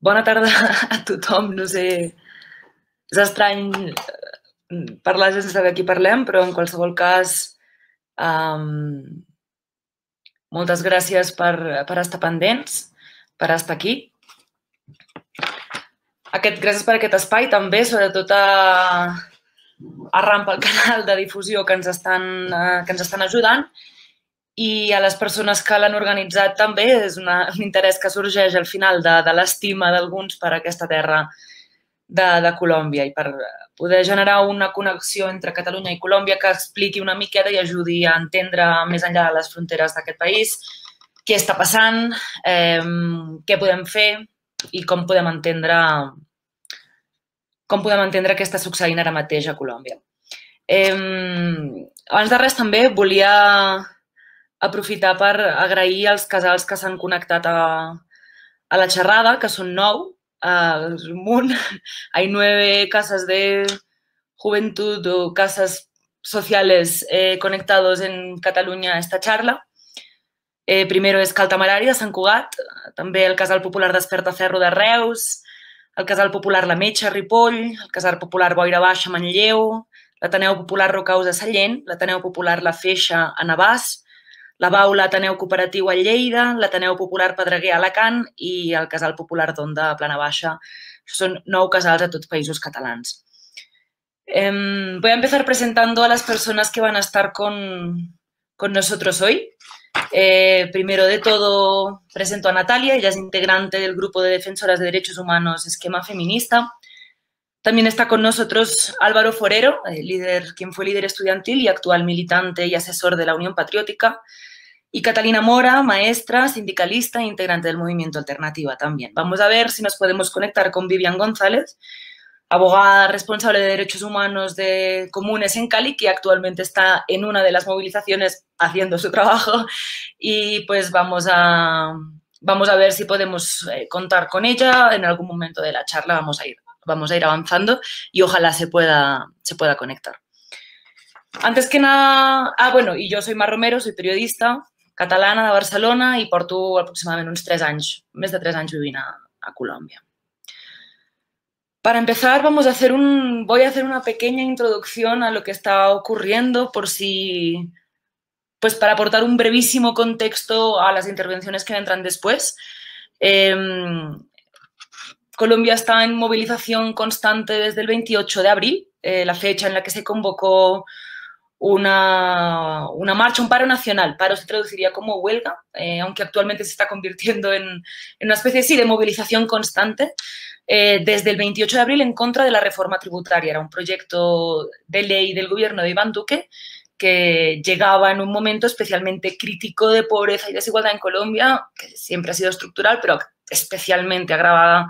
Bona tarda a tothom. No sé, és estrany parlar sense saber qui parlem, però en qualsevol cas, moltes gràcies per estar pendents, per estar aquí. Gràcies per aquest espai també, sobretot a RAM pel canal de difusió que ens estan ajudant, i a les persones que l'han organitzat també. És un interès que sorgeix al final de l'estima d'alguns per aquesta terra de Colòmbia i per poder generar una connexió entre Catalunya i Colòmbia que expliqui una miqueta i ajudi a entendre més enllà de les fronteres d'aquest país què està passant, què podem fer i com podem entendre què està succeint ara mateix a Colòmbia. Abans de res també volia aprofitar per agrair als casals que s'han connectat a la xerrada, que són 9, un munt. Hay 9 casas de juventud o casas sociales conectados en Catalunya a esta charla. Primero és Cal Tamarari de Sant Cugat, també el Casal Popular Desperta Ferro de Reus, el Casal Popular La Metxa a Ripoll, el Casal Popular Boira Baixa a Manlleu, l'Ateneu Popular Rocaus a Sallent, l'Ateneu Popular La Feixa a Navàs, la Baula Ateneu Cooperatiu a Lleida, l'Ateneu Popular Pedreguer a Alacant i el Casal Popular d'Onda a Plana Baixa. Són 9 casals a tots països catalans. Voy a empezar presentando a las personas que van a estar con nosotros hoy. Primero de todo presento a Natalia, ella es integrante del grupo de defensoras de derechos humanos Esquema Feminista. También está con nosotros Álvaro Forero, quien fue líder estudiantil y actual militante y asesor de la Unión Patriótica, y Catalina Mora, maestra, sindicalista e integrante del movimiento Alternativa también. Vamos a ver si nos podemos conectar con Vivian González, abogada responsable de derechos humanos de comunes en Cali, que actualmente está en una de las movilizaciones haciendo su trabajo, y pues vamos a ver si podemos contar con ella en algún momento de la charla. Vamos a ir avanzando y ojalá se pueda conectar. Antes que nada, y yo soy Mar Romero, soy periodista catalana de Barcelona y porto aproximadament uns 3 anys, més de 3 anys vivint a Colòmbia. Para empezar, voy a hacer una pequeña introducción a lo que está ocurriendo para aportar un brevísimo contexto a las intervenciones que vendrán después. Colombia está en movilización constante desde el 28 de abril, la fecha en la que se convocó una marcha, un paro nacional. Paro se traduciría como huelga, aunque actualmente se está convirtiendo en una especie de movilización constante. Desde el 28 de abril en contra de la reforma tributaria. Era un proyecto de ley del gobierno de Iván Duque que llegaba en un momento especialmente crítico de pobreza y desigualdad en Colombia, que siempre ha sido estructural, pero especialmente agravada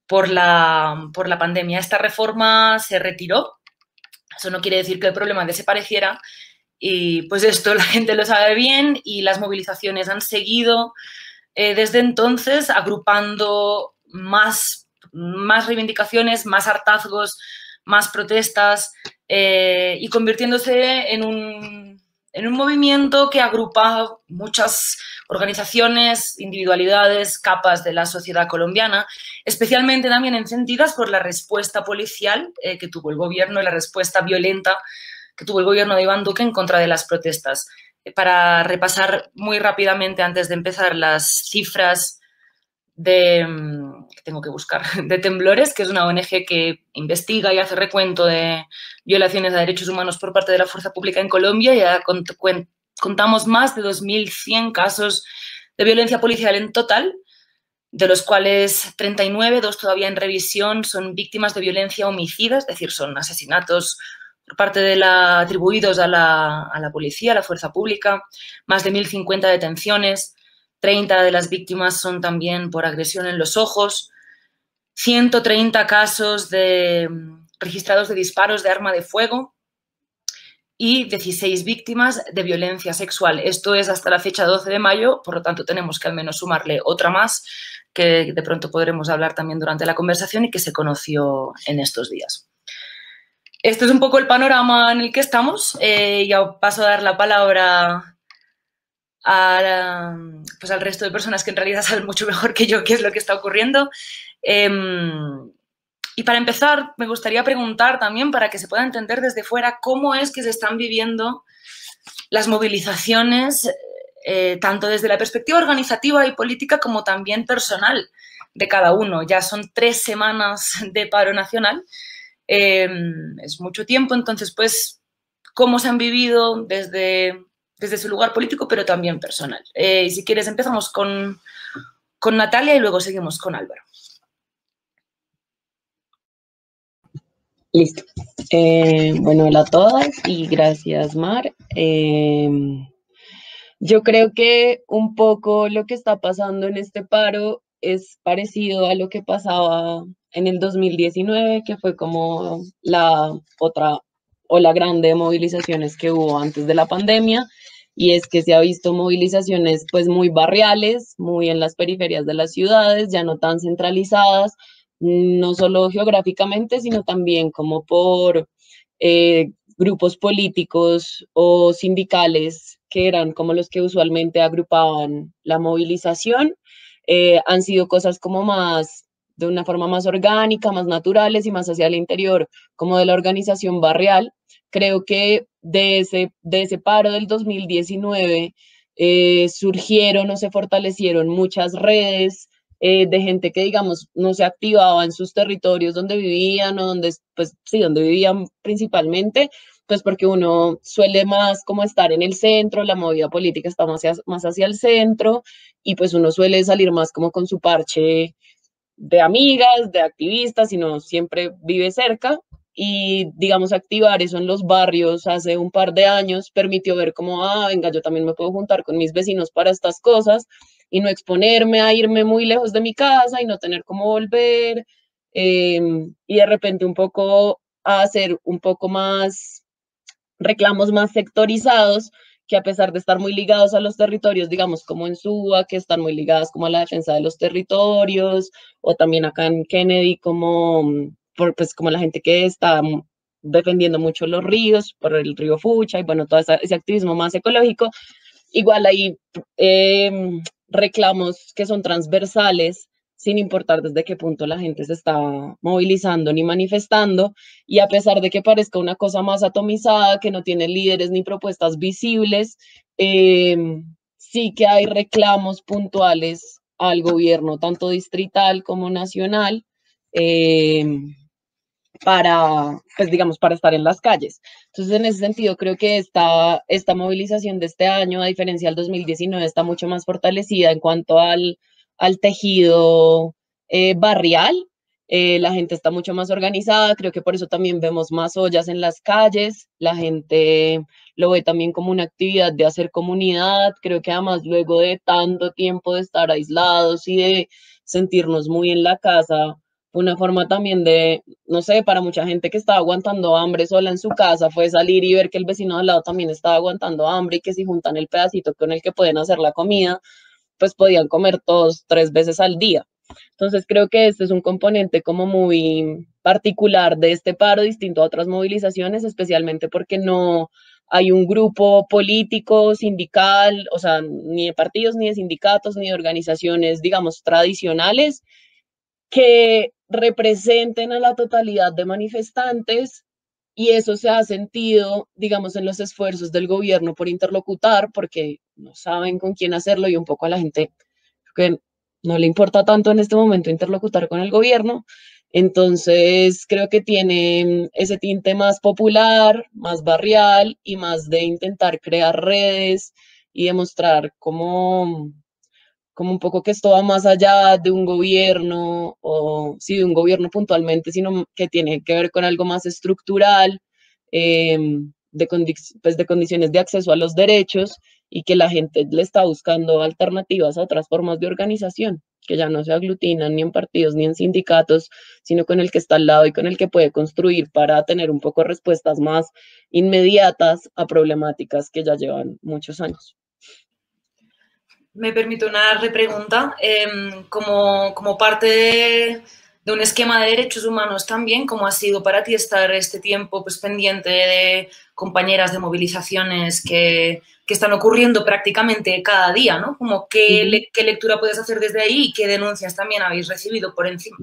por la pandemia. Esta reforma se retiró. Eso no quiere decir que el problema desapareciera, y pues esto la gente lo sabe bien, y las movilizaciones han seguido desde entonces, agrupando más reivindicaciones, más hartazgos, más protestas, y convirtiéndose en un movimiento que agrupa muchas organizaciones, individualidades, capas de la sociedad colombiana, especialmente también encendidas por la respuesta policial que tuvo el gobierno y la respuesta violenta que tuvo el gobierno de Iván Duque en contra de las protestas. Para repasar muy rápidamente, antes de empezar, las cifras que tengo que buscar, de Temblores, que es una ONG que investiga y hace recuento de violaciones a derechos humanos por parte de la fuerza pública en Colombia. Ya contamos más de 2.100 casos de violencia policial en total, de los cuales 39, 2 todavía en revisión, son víctimas de violencia homicida, es decir, son asesinatos por parte atribuidos a la policía, a la fuerza pública, más de 1.050 detenciones. 30 de las víctimas son también por agresión en los ojos, 130 casos registrados de disparos de arma de fuego y 16 víctimas de violencia sexual. Esto es hasta la fecha 12 de mayo, por lo tanto tenemos que al menos sumarle otra más que de pronto podremos hablar también durante la conversación y que se conoció en estos días. Este es un poco el panorama en el que estamos. Ya paso a dar la palabra pues al resto de personas que en realidad saben mucho mejor que yo qué es lo que está ocurriendo. Y para empezar, me gustaría preguntar también, para que se pueda entender desde fuera, cómo es que se están viviendo las movilizaciones, tanto desde la perspectiva organizativa y política como también personal de cada uno. Ya son 3 semanas de paro nacional, es mucho tiempo, entonces, pues, cómo se han vivido desde su lugar político, pero también personal. Y si quieres, empezamos con Natalia y luego seguimos con Álvaro. Listo. Bueno, hola a todas y gracias, Mar. Yo creo que un poco lo que está pasando en este paro es parecido a lo que pasaba en el 2019, que fue como la otra ola grande de movilizaciones que hubo antes de la pandemia, y es que se ha visto movilizaciones pues muy barriales, muy en las periferias de las ciudades, ya no tan centralizadas, no solo geográficamente, sino también como por grupos políticos o sindicales que eran como los que usualmente agrupaban la movilización. Han sido cosas como más, de una forma más orgánica, más naturales y más hacia el interior, como de la organización barrial. Creo que de ese paro del 2019 surgieron o se fortalecieron muchas redes, de gente que, digamos, no se activaba en sus territorios donde vivían o donde, pues sí, donde vivían principalmente, pues porque uno suele más como estar en el centro, la movida política está más hacia el centro y pues uno suele salir más como con su parche de amigas, de activistas, y no siempre vive cerca. Y, digamos, activar eso en los barrios hace un par de años permitió ver como, venga, yo también me puedo juntar con mis vecinos para estas cosas y no exponerme a irme muy lejos de mi casa y no tener cómo volver. Y de repente un poco a hacer un poco más reclamos más sectorizados, que a pesar de estar muy ligados a los territorios, digamos como en Suba, que están muy ligadas como a la defensa de los territorios, o también acá en Kennedy como, pues como la gente que está defendiendo mucho los ríos, por el río Fucha, y bueno, todo ese activismo más ecológico. Igual hay reclamos que son transversales, sin importar desde qué punto la gente se está movilizando ni manifestando, y a pesar de que parezca una cosa más atomizada, que no tiene líderes ni propuestas visibles, sí que hay reclamos puntuales al gobierno, tanto distrital como nacional, para, pues digamos, para estar en las calles. Entonces, en ese sentido, creo que esta movilización de este año, a diferencia del 2019, está mucho más fortalecida en cuanto al tejido barrial. La gente está mucho más organizada, creo que por eso también vemos más ollas en las calles, la gente lo ve también como una actividad de hacer comunidad, creo que además luego de tanto tiempo de estar aislados y de sentirnos muy en la casa, una forma también de, no sé, para mucha gente que estaba aguantando hambre sola en su casa, fue salir y ver que el vecino al lado también estaba aguantando hambre y que si juntan el pedacito con el que pueden hacer la comida, pues podían comer todos 3 veces al día. Entonces creo que este es un componente como muy particular de este paro, distinto a otras movilizaciones, especialmente porque no hay un grupo político, sindical, o sea, ni de partidos, ni de sindicatos, ni de organizaciones, digamos, tradicionales, que representen a la totalidad de manifestantes, y eso se ha sentido, digamos, en los esfuerzos del gobierno por interlocutar, porque no saben con quién hacerlo y un poco a la gente que no le importa tanto en este momento interlocutar con el gobierno. Entonces, creo que tiene ese tinte más popular, más barrial y más de intentar crear redes y demostrar cómo como un poco que esto va más allá de un gobierno, o sí, de un gobierno puntualmente, sino que tiene que ver con algo más estructural, eh, pues de condiciones de acceso a los derechos, y que la gente le está buscando alternativas a otras formas de organización, que ya no se aglutinan ni en partidos ni en sindicatos, sino con el que está al lado y con el que puede construir para tener un poco respuestas más inmediatas a problemáticas que ya llevan muchos años. Me permito una repregunta. Como parte de un esquema de derechos humanos también. ¿Cómo ha sido para ti estar este tiempo pues, pendiente de compañeras de movilizaciones que están ocurriendo prácticamente cada día, ¿no? Como qué lectura puedes hacer desde ahí y qué denuncias también habéis recibido por encima?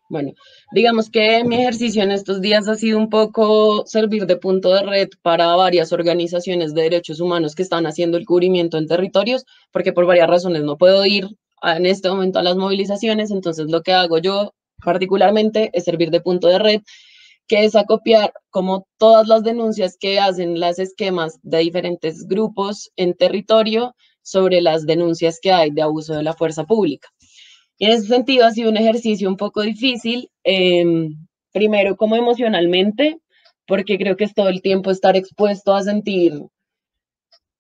Bueno, digamos que mi ejercicio en estos días ha sido un poco servir de punto de red para varias organizaciones de derechos humanos que están haciendo el cubrimiento en territorios, porque por varias razones no puedo ir en este momento a las movilizaciones, entonces lo que hago yo particularmente es servir de punto de red, que es acopiar como todas las denuncias que hacen las esquemas de diferentes grupos en territorio sobre las denuncias que hay de abuso de la fuerza pública. Y en ese sentido ha sido un ejercicio un poco difícil, primero como emocionalmente, porque creo que es todo el tiempo estar expuesto a sentir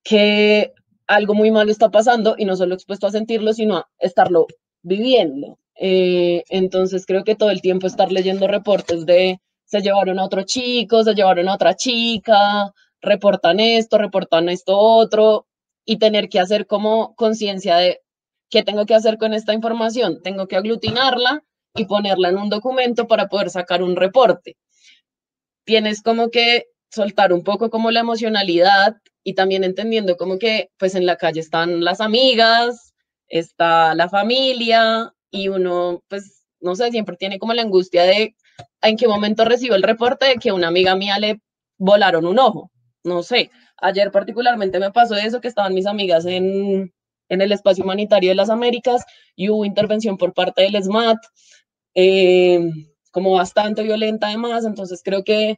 que algo muy malo está pasando y no solo expuesto a sentirlo, sino a estarlo viviendo. Entonces creo que todo el tiempo estar leyendo reportes de se llevaron a otro chico, se llevaron a otra chica, reportan esto otro, y tener que hacer como conciencia de qué tengo que hacer con esta información. Tengo que aglutinarla y ponerla en un documento para poder sacar un reporte. Tienes como que soltar un poco como la emocionalidad y también entendiendo como que pues en la calle están las amigas, está la familia y uno pues no sé, siempre tiene como la angustia de en qué momento recibo el reporte de que a una amiga mía le volaron un ojo. No sé, ayer particularmente me pasó eso, que estaban mis amigas en el espacio humanitario de las Américas y hubo intervención por parte del SMAT, eh, como bastante violenta además, entonces creo que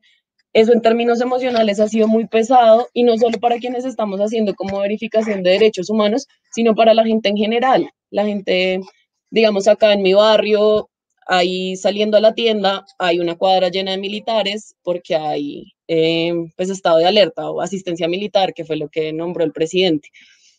eso en términos emocionales ha sido muy pesado y no solo para quienes estamos haciendo como verificación de derechos humanos, sino para la gente en general. La gente, digamos, acá en mi barrio, ahí saliendo a la tienda, hay una cuadra llena de militares porque hay pues estado de alerta o asistencia militar, que fue lo que nombró el presidente.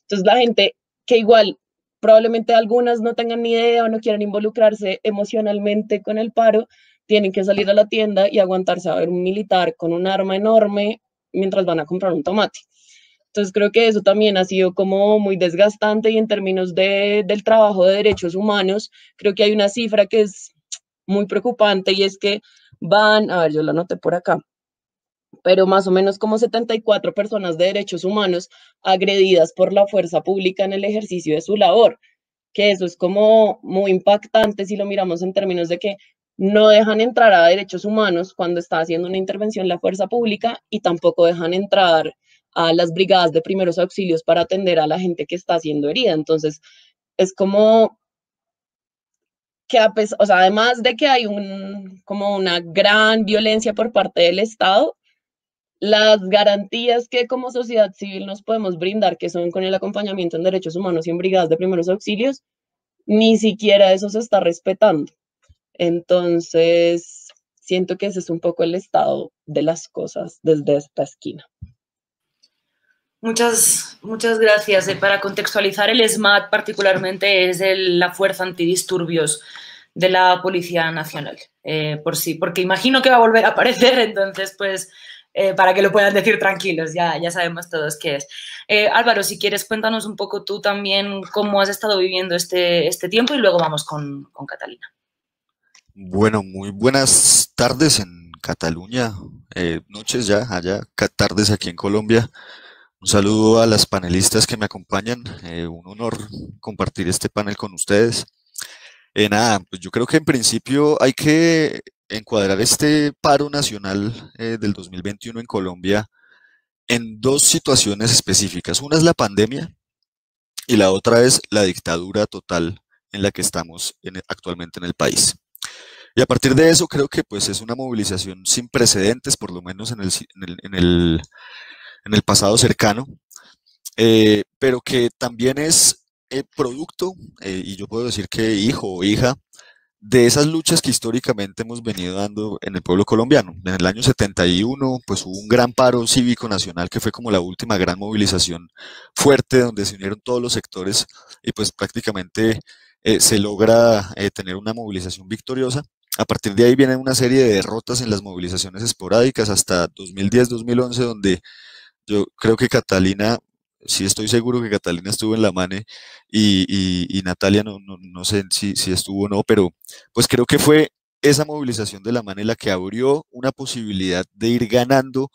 Entonces la gente que igual probablemente algunas no tengan ni idea o no quieran involucrarse emocionalmente con el paro, tienen que salir a la tienda y aguantarse a ver un militar con un arma enorme mientras van a comprar un tomate. Entonces creo que eso también ha sido como muy desgastante y en términos del trabajo de derechos humanos, creo que hay una cifra que es muy preocupante y es que van, a ver, yo la anoté por acá, pero más o menos como 74 personas de derechos humanos agredidas por la fuerza pública en el ejercicio de su labor, que eso es como muy impactante si lo miramos en términos de que no dejan entrar a derechos humanos cuando está haciendo una intervención la fuerza pública y tampoco dejan entrar a las brigadas de primeros auxilios para atender a la gente que está siendo herida. Entonces, es como que o sea, además de que hay como una gran violencia por parte del Estado, las garantías que como sociedad civil nos podemos brindar, que son con el acompañamiento en derechos humanos y en brigadas de primeros auxilios, ni siquiera eso se está respetando. Entonces, siento que ese es un poco el estado de las cosas desde esta esquina. Muchas gracias. Para contextualizar, el SMAT particularmente es la fuerza antidisturbios de la Policía Nacional, porque imagino que va a volver a aparecer, entonces pues para que lo puedan decir tranquilos, ya sabemos todos qué es. Álvaro, si quieres cuéntanos un poco tú también cómo has estado viviendo este tiempo y luego vamos con Catalina. Bueno, muy buenas tardes en Cataluña, noches ya, allá, tardes aquí en Colombia. Un saludo a las panelistas que me acompañan, un honor compartir este panel con ustedes. Nada, pues yo creo que en principio hay que encuadrar este paro nacional del 2021 en Colombia en dos situaciones específicas. Una es la pandemia y la otra es la dictadura total en la que estamos actualmente en el país. Y a partir de eso creo que pues es una movilización sin precedentes, por lo menos en el pasado cercano, pero que también es producto, y yo puedo decir que hijo o hija, de esas luchas que históricamente hemos venido dando en el pueblo colombiano. En el año 71, pues hubo un gran paro cívico nacional que fue como la última gran movilización fuerte donde se unieron todos los sectores y pues prácticamente se logra tener una movilización victoriosa. A partir de ahí vienen una serie de derrotas en las movilizaciones esporádicas hasta 2010-2011, donde yo creo que Catalina sí estoy seguro que Catalina estuvo en la MANE y Natalia no sé si estuvo o no, pero pues creo que fue esa movilización de la MANE la que abrió una posibilidad de ir ganando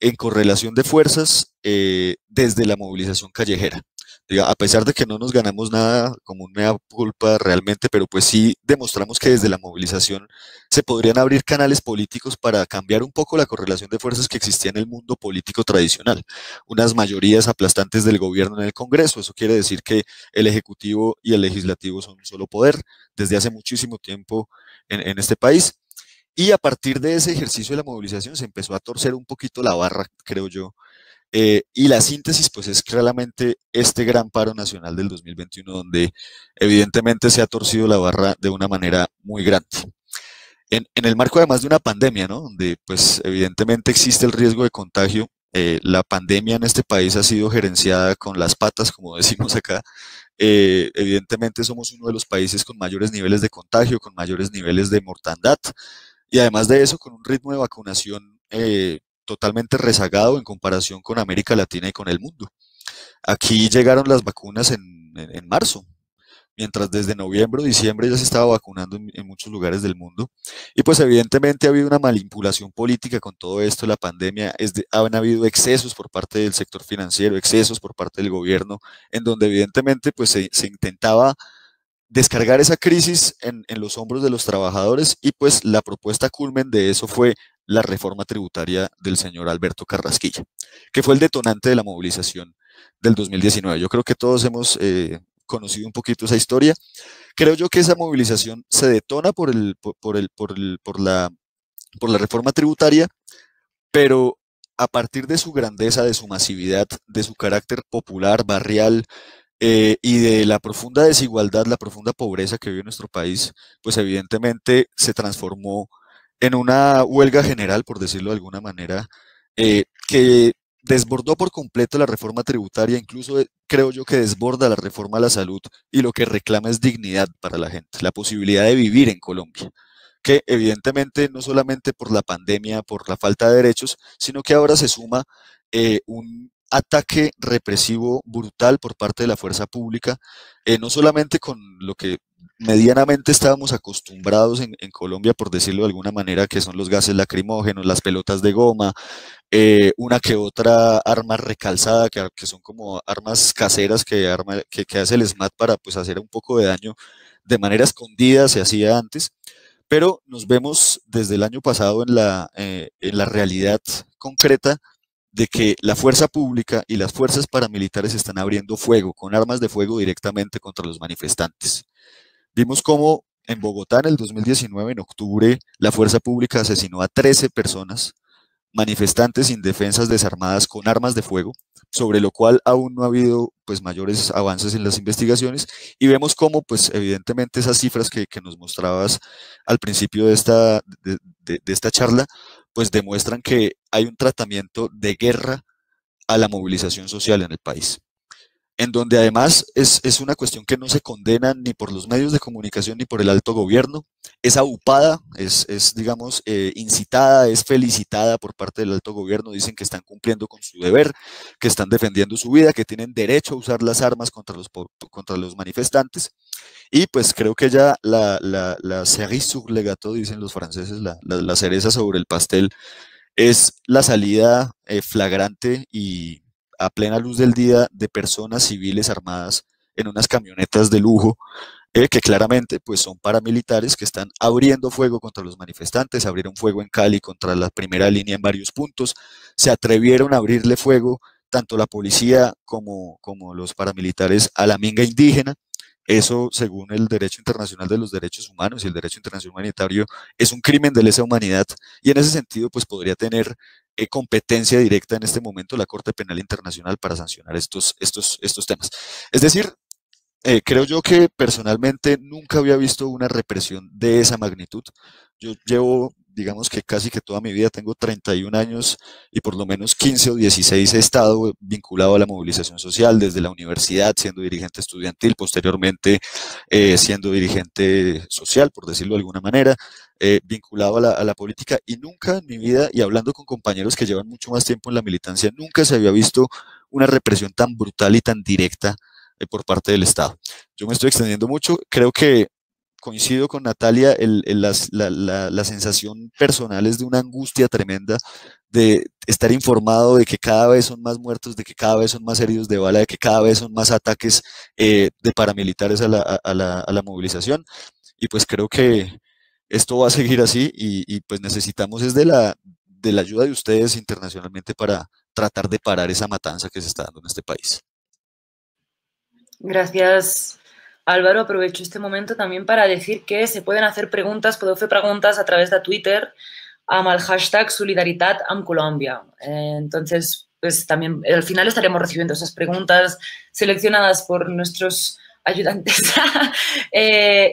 en correlación de fuerzas desde la movilización callejera. Diga, a pesar de que no nos ganamos nada como una mea culpa realmente, pero pues sí demostramos que desde la movilización se podrían abrir canales políticos para cambiar un poco la correlación de fuerzas que existía en el mundo político tradicional. Unas mayorías aplastantes del gobierno en el Congreso, eso quiere decir que el Ejecutivo y el Legislativo son un solo poder desde hace muchísimo tiempo en este país. Y a partir de ese ejercicio de la movilización se empezó a torcer un poquito la barra, creo yo. Y la síntesis, pues, es claramente este gran paro nacional del 2021, donde evidentemente se ha torcido la barra de una manera muy grande. En el marco además de una pandemia, ¿no? Donde, pues, evidentemente existe el riesgo de contagio. La pandemia en este país ha sido gerenciada con las patas, como decimos acá. Evidentemente somos uno de los países con mayores niveles de contagio, con mayores niveles de mortandad. Y además de eso, con un ritmo de vacunación totalmente rezagado en comparación con América Latina y con el mundo. Aquí llegaron las vacunas en marzo, mientras desde noviembre o diciembre ya se estaba vacunando en muchos lugares del mundo. Y pues evidentemente ha habido una manipulación política con todo esto, la pandemia, han habido excesos por parte del sector financiero, excesos por parte del gobierno, en donde evidentemente pues se intentaba descargar esa crisis en los hombros de los trabajadores y pues la propuesta culmen de eso fue la reforma tributaria del señor Alberto Carrasquilla, que fue el detonante de la movilización del 2019. Yo creo que todos hemos conocido un poquito esa historia. Creo yo que esa movilización se detona por la reforma tributaria, pero a partir de su grandeza, de su masividad, de su carácter popular, barrial, y de la profunda desigualdad, la profunda pobreza que vive nuestro país, pues evidentemente se transformó en una huelga general, por decirlo de alguna manera, que desbordó por completo la reforma tributaria, incluso creo yo que desborda la reforma a la salud y lo que reclama es dignidad para la gente, la posibilidad de vivir en Colombia, que evidentemente no solamente por la pandemia, por la falta de derechos, sino que ahora se suma un ataque represivo brutal por parte de la fuerza pública, no solamente con lo que medianamente estábamos acostumbrados en Colombia, por decirlo de alguna manera, que son los gases lacrimógenos, las pelotas de goma, una que otra arma recalzada, que son como armas caseras que hace el SMAT para pues, hacer un poco de daño de manera escondida, se hacía antes, pero nos vemos desde el año pasado en la realidad concreta de que la fuerza pública y las fuerzas paramilitares están abriendo fuego con armas de fuego directamente contra los manifestantes. Vimos cómo en Bogotá en el 2019, en octubre, la fuerza pública asesinó a 13 personas, manifestantes indefensas desarmadas con armas de fuego, sobre lo cual aún no ha habido pues mayores avances en las investigaciones, y vemos cómo pues evidentemente esas cifras que nos mostrabas al principio de esta charla pues demuestran que hay un tratamiento de guerra a la movilización social en el país, en donde además es una cuestión que no se condena ni por los medios de comunicación ni por el alto gobierno, es aupada, digamos, incitada, es felicitada por parte del alto gobierno, dicen que están cumpliendo con su deber, que están defendiendo su vida, que tienen derecho a usar las armas contra los manifestantes, y pues creo que ya la cerise sur le gâteau, dicen los franceses, la cereza sobre el pastel, es la salida flagrante y a plena luz del día de personas civiles armadas en unas camionetas de lujo que claramente pues son paramilitares que están abriendo fuego contra los manifestantes, abrieron fuego en Cali contra la primera línea en varios puntos, se atrevieron a abrirle fuego tanto la policía como los paramilitares a la minga indígena. Eso, según el derecho internacional de los derechos humanos y el derecho internacional humanitario, es un crimen de lesa humanidad y en ese sentido pues podría tener competencia directa en este momento la Corte Penal Internacional para sancionar estos temas. Es decir, creo yo que personalmente nunca había visto una represión de esa magnitud. Yo llevo, digamos que casi que toda mi vida, tengo 31 años y por lo menos 15 o 16 he estado vinculado a la movilización social desde la universidad, siendo dirigente estudiantil, posteriormente siendo dirigente social, por decirlo de alguna manera, vinculado a la política, y nunca en mi vida, y hablando con compañeros que llevan mucho más tiempo en la militancia, nunca se había visto una represión tan brutal y tan directa por parte del Estado. Yo me estoy extendiendo mucho, creo que coincido con Natalia, la sensación personal es de una angustia tremenda de estar informado de que cada vez son más muertos, de que cada vez son más heridos de bala, de que cada vez son más ataques de paramilitares a la movilización. Y pues creo que esto va a seguir así y pues necesitamos es de la ayuda de ustedes internacionalmente para tratar de parar esa matanza que se está dando en este país. Gracias, Álvaro. Aprovecho este momento también para decir que se pueden hacer preguntas, podeu fer preguntas a través de Twitter amb el hashtag Solidaritat amb Colombia. Entonces, pues también al final estaremos recibiendo esas preguntas seleccionadas por nuestros ayudantes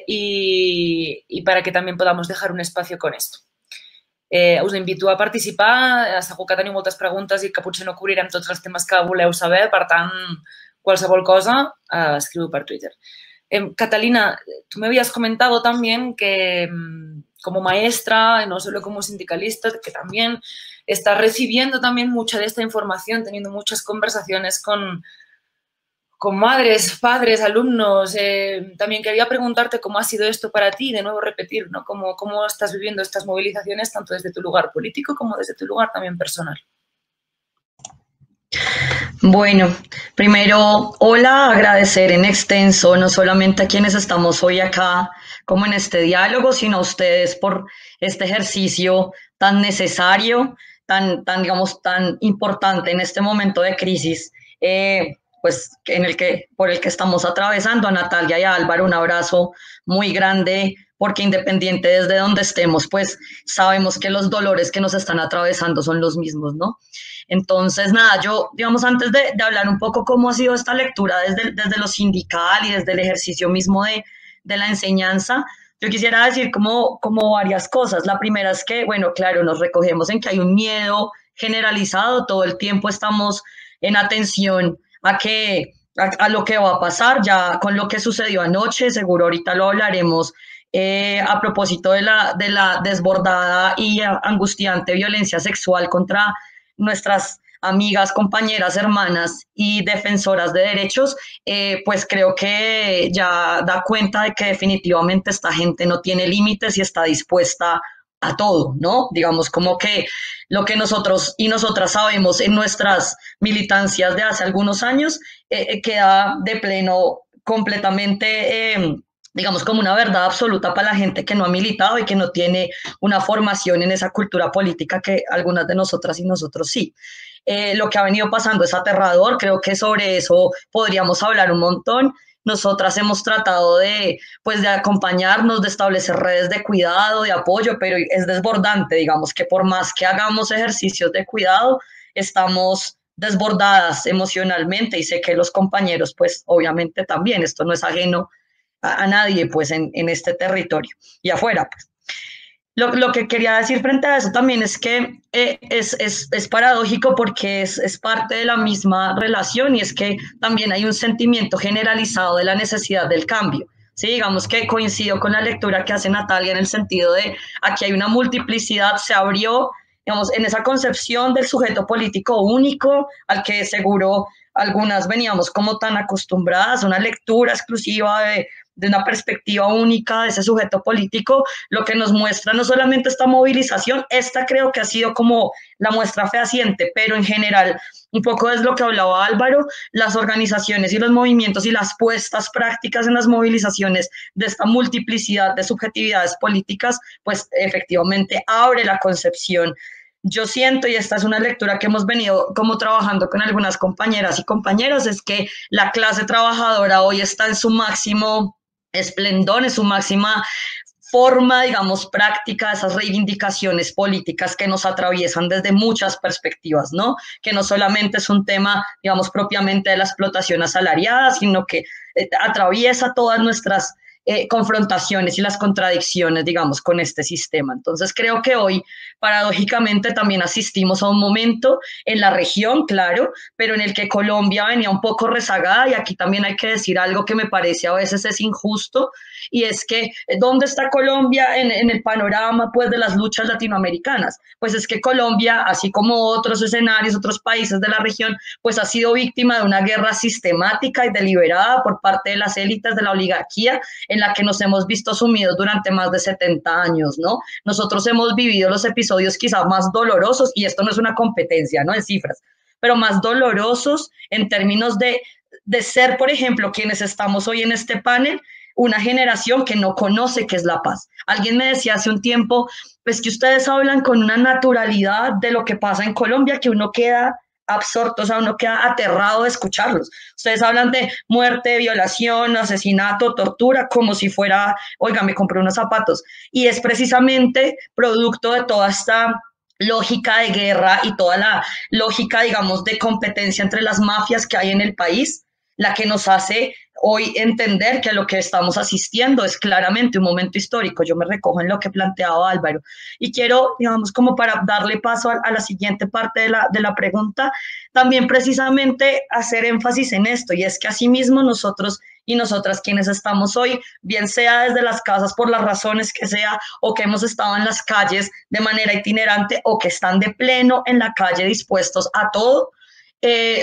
y para que también podamos dejar un espacio con esto. Us invito a participar, segur que teniu moltes preguntes i que potser no cobrirem tots els temes que voleu saber, per tant, qualsevol cosa, escriu per Twitter. Catalina, tú me habías comentado también que como maestra, no solo como sindicalista, que también estás recibiendo también mucha de esta información, teniendo muchas conversaciones con madres, padres, alumnos. También quería preguntarte cómo ha sido esto para ti, de nuevo repetir, ¿no? ¿Cómo estás viviendo estas movilizaciones, tanto desde tu lugar político como desde tu lugar también personal? Bueno, primero, hola, agradecer en extenso no solamente a quienes estamos hoy acá como en este diálogo, sino a ustedes por este ejercicio tan necesario, digamos, tan importante en este momento de crisis, pues por el que estamos atravesando. A Natalia y a Álvaro, un abrazo muy grande, porque independiente desde donde estemos, pues sabemos que los dolores que nos están atravesando son los mismos, ¿no? Entonces, nada, yo, digamos, antes de hablar un poco cómo ha sido esta lectura desde lo sindical y desde el ejercicio mismo de la enseñanza, yo quisiera decir como varias cosas. La primera es que, bueno, claro, nos recogemos en que hay un miedo generalizado, todo el tiempo estamos en atención a lo que va a pasar, ya con lo que sucedió anoche, seguro ahorita lo hablaremos, a propósito de la desbordada y angustiante violencia sexual contra nuestras amigas, compañeras, hermanas y defensoras de derechos, pues creo que ya da cuenta de que definitivamente esta gente no tiene límites y está dispuesta a todo, ¿no? Digamos, como que lo que nosotros y nosotras sabemos en nuestras militancias de hace algunos años queda de pleno completamente, digamos, como una verdad absoluta para la gente que no ha militado y que no tiene una formación en esa cultura política que algunas de nosotras y nosotros sí. Lo que ha venido pasando es aterrador, creo que sobre eso podríamos hablar un montón. Nosotras hemos tratado de acompañarnos, de establecer redes de cuidado, de apoyo, pero es desbordante, digamos, que por más que hagamos ejercicios de cuidado, estamos desbordadas emocionalmente y sé que los compañeros, pues obviamente también, esto no es ajeno a nadie, pues en este territorio y afuera, pues. Lo que quería decir frente a eso también es que es paradójico porque es parte de la misma relación y es que también hay un sentimiento generalizado de la necesidad del cambio. Sí, digamos que coincido con la lectura que hace Natalia en el sentido de aquí hay una multiplicidad, se abrió, digamos, en esa concepción del sujeto político único al que seguro algunas veníamos como tan acostumbradas, una lectura exclusiva de una perspectiva única de ese sujeto político, lo que nos muestra no solamente esta movilización, esta creo que ha sido como la muestra fehaciente, pero en general, un poco es lo que hablaba Álvaro, las organizaciones y los movimientos y las puestas prácticas en las movilizaciones de esta multiplicidad de subjetividades políticas, pues efectivamente abre la concepción. Yo siento, y esta es una lectura que hemos venido como trabajando con algunas compañeras y compañeros, es que la clase trabajadora hoy está en su máximo esplendor, en su máxima forma, digamos, práctica, esas reivindicaciones políticas que nos atraviesan desde muchas perspectivas, ¿no? Que no solamente es un tema, digamos, propiamente de la explotación asalariada, sino que atraviesa todas nuestras confrontaciones y las contradicciones, digamos, con este sistema. Entonces creo que hoy, paradójicamente, también asistimos a un momento en la región, claro, pero en el que Colombia venía un poco rezagada, y aquí también hay que decir algo que me parece a veces es injusto, y es que ¿dónde está Colombia en el panorama, pues, de las luchas latinoamericanas? Pues es que Colombia, así como otros escenarios, otros países de la región, pues ha sido víctima de una guerra sistemática y deliberada por parte de las élites de la oligarquía, en la que nos hemos visto sumidos durante más de 70 años, ¿no? Nosotros hemos vivido los episodios quizás más dolorosos, y esto no es una competencia, ¿no?, en cifras, pero más dolorosos en términos de ser, por ejemplo, quienes estamos hoy en este panel, una generación que no conoce qué es la paz. Alguien me decía hace un tiempo, pues que ustedes hablan con una naturalidad de lo que pasa en Colombia que uno queda absorto, o sea, uno queda aterrado de escucharlos. Ustedes hablan de muerte, violación, asesinato, tortura, como si fuera, oiga, me compré unos zapatos. Y es precisamente producto de toda esta lógica de guerra y toda la lógica, digamos, de competencia entre las mafias que hay en el país, la que nos hace hoy entender que lo que estamos asistiendo es claramente un momento histórico. Yo me recojo en lo que planteaba Álvaro. Y quiero, digamos, como para darle paso a la siguiente parte de la pregunta, también precisamente hacer énfasis en esto, y es que asimismo nosotros y nosotras quienes estamos hoy, bien sea desde las casas por las razones que sea, o que hemos estado en las calles de manera itinerante, o que están de pleno en la calle dispuestos a todo,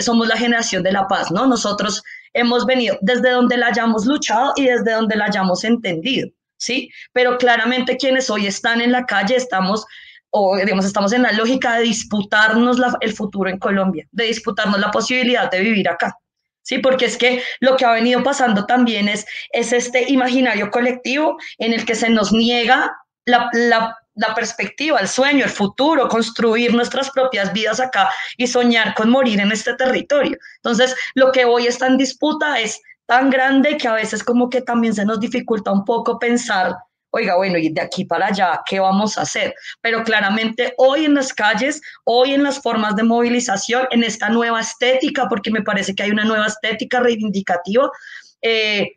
somos la generación de la paz, ¿no? Nosotros hemos venido desde donde la hayamos luchado y desde donde la hayamos entendido, ¿sí? Pero claramente quienes hoy están en la calle estamos, o digamos, estamos en la lógica de disputarnos el futuro en Colombia, de disputarnos la posibilidad de vivir acá. Sí, porque es que lo que ha venido pasando también es este imaginario colectivo en el que se nos niega la perspectiva, el sueño, el futuro, construir nuestras propias vidas acá y soñar con morir en este territorio. Entonces, lo que hoy está en disputa es tan grande que a veces como que también se nos dificulta un poco pensar, oiga, bueno, y de aquí para allá, ¿qué vamos a hacer? Pero claramente hoy en las calles, hoy en las formas de movilización, en esta nueva estética, porque me parece que hay una nueva estética reivindicativa,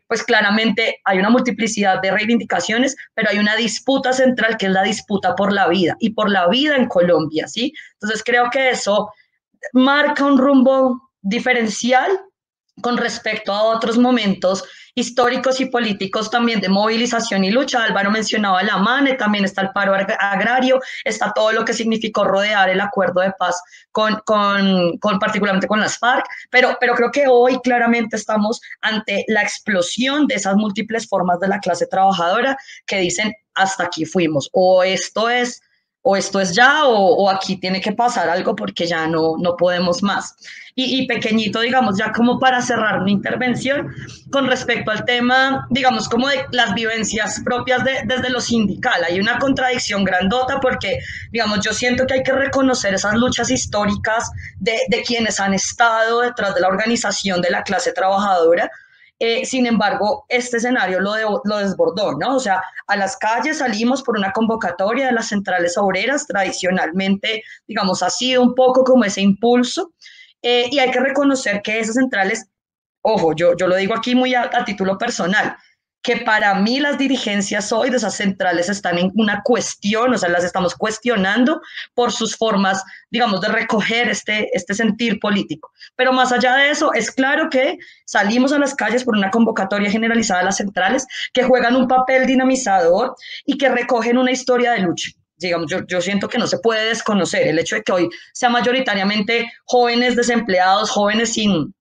pues claramente hay una multiplicidad de reivindicaciones, pero hay una disputa central que es la disputa por la vida, y por la vida en Colombia, ¿sí? Entonces creo que eso marca un rumbo diferencial con respecto a otros momentos históricos y políticos también de movilización y lucha. Álvaro mencionaba la MANE, también está el paro agrario, está todo lo que significó rodear el acuerdo de paz particularmente con las FARC, pero creo que hoy claramente estamos ante la explosión de esas múltiples formas de la clase trabajadora que dicen hasta aquí fuimos, o esto es ya, o aquí tiene que pasar algo porque ya no podemos más. Y pequeñito, digamos, ya como para cerrar mi intervención, con respecto al tema, digamos, como de las vivencias propias desde lo sindical, hay una contradicción grandota porque, digamos, yo siento que hay que reconocer esas luchas históricas de quienes han estado detrás de la organización de la clase trabajadora. Sin embargo, este escenario lo desbordó, ¿no? O sea, a las calles salimos por una convocatoria de las centrales obreras, tradicionalmente, digamos, ha sido un poco como ese impulso, y hay que reconocer que esas centrales, ojo, yo lo digo aquí muy a título personal, que para mí las dirigencias hoy de esas centrales están en una cuestión, o sea, las estamos cuestionando por sus formas, digamos, de recoger este sentir político. Pero más allá de eso, es claro que salimos a las calles por una convocatoria generalizada de las centrales que juegan un papel dinamizador y que recogen una historia de lucha. Digamos, yo siento que no se puede desconocer el hecho de que hoy sea mayoritariamente jóvenes desempleados, jóvenes sin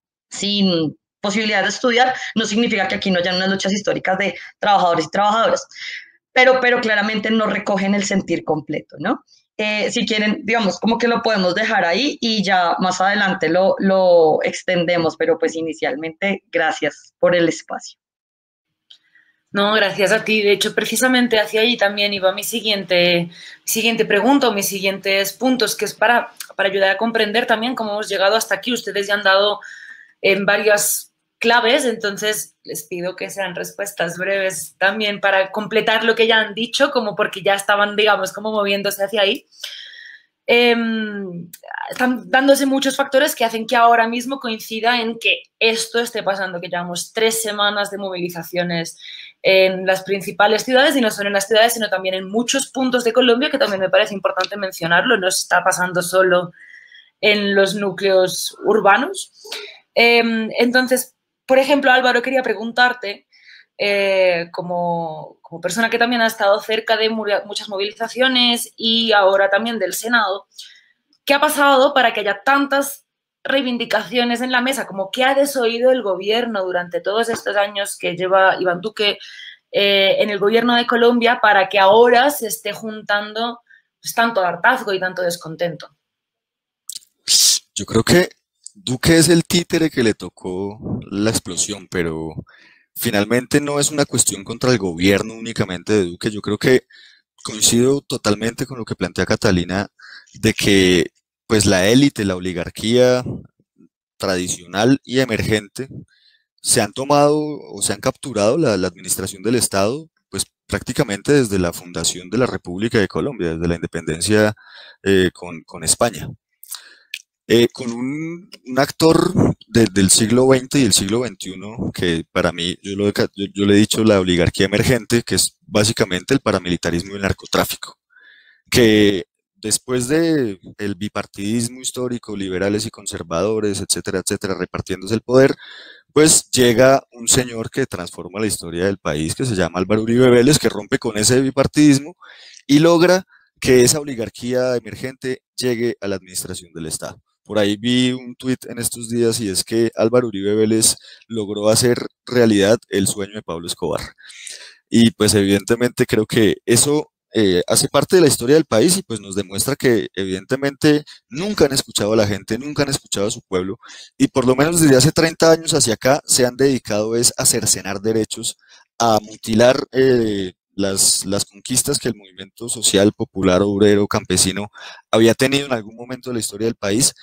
posibilidad de estudiar, no significa que aquí no hayan unas luchas históricas de trabajadores y trabajadoras, pero claramente no recogen el sentir completo, ¿no? Si quieren, digamos, como que lo podemos dejar ahí y ya más adelante lo extendemos, pero pues inicialmente, gracias por el espacio. No, gracias a ti. De hecho, precisamente hacia ahí también iba mi siguiente pregunta o mis siguientes puntos, que es para ayudar a comprender también cómo hemos llegado hasta aquí. Ustedes ya han dado en varias claves, entonces les pido que sean respuestas breves también para completar lo que ya han dicho, como porque ya estaban, digamos, como moviéndose hacia ahí. están dándose muchos factores que hacen que ahora mismo coincida en que esto esté pasando, que llevamos 3 semanas de movilizaciones en las principales ciudades, y no solo en las ciudades, sino también en muchos puntos de Colombia, que también me parece importante mencionarlo, no está pasando solo en los núcleos urbanos. Entonces, por ejemplo, Álvaro, quería preguntarte, como persona que también ha estado cerca de muchas movilizaciones y ahora también del Senado, ¿qué ha pasado para que haya tantas reivindicaciones en la mesa? Como ¿qué ha desoído el gobierno durante todos estos años que lleva Iván Duque en el gobierno de Colombia para que ahora se esté juntando pues, tanto hartazgo y tanto descontento? Yo creo que Duque es el títere que le tocó la explosión, pero finalmente no es una cuestión contra el gobierno únicamente de Duque. Yo creo que coincido totalmente con lo que plantea Catalina, de que pues la élite, la oligarquía tradicional y emergente se han tomado o se han capturado la administración del Estado, pues prácticamente desde la fundación de la República de Colombia, desde la independencia con España. Con un actor del siglo XX y el siglo XXI, que para mí, yo le he dicho la oligarquía emergente, que es básicamente el paramilitarismo y el narcotráfico, que después de el bipartidismo histórico, liberales y conservadores, etcétera, etcétera, repartiéndose el poder, pues llega un señor que transforma la historia del país, que se llama Álvaro Uribe Vélez, que rompe con ese bipartidismo y logra que esa oligarquía emergente llegue a la administración del Estado. Por ahí vi un tuit en estos días y es que Álvaro Uribe Vélez logró hacer realidad el sueño de Pablo Escobar. Y pues evidentemente creo que eso hace parte de la historia del país y pues nos demuestra que evidentemente nunca han escuchado a la gente, nunca han escuchado a su pueblo y por lo menos desde hace 30 años hacia acá se han dedicado es a cercenar derechos, a mutilar las conquistas que el movimiento social, popular, obrero, campesino había tenido en algún momento de la historia del país,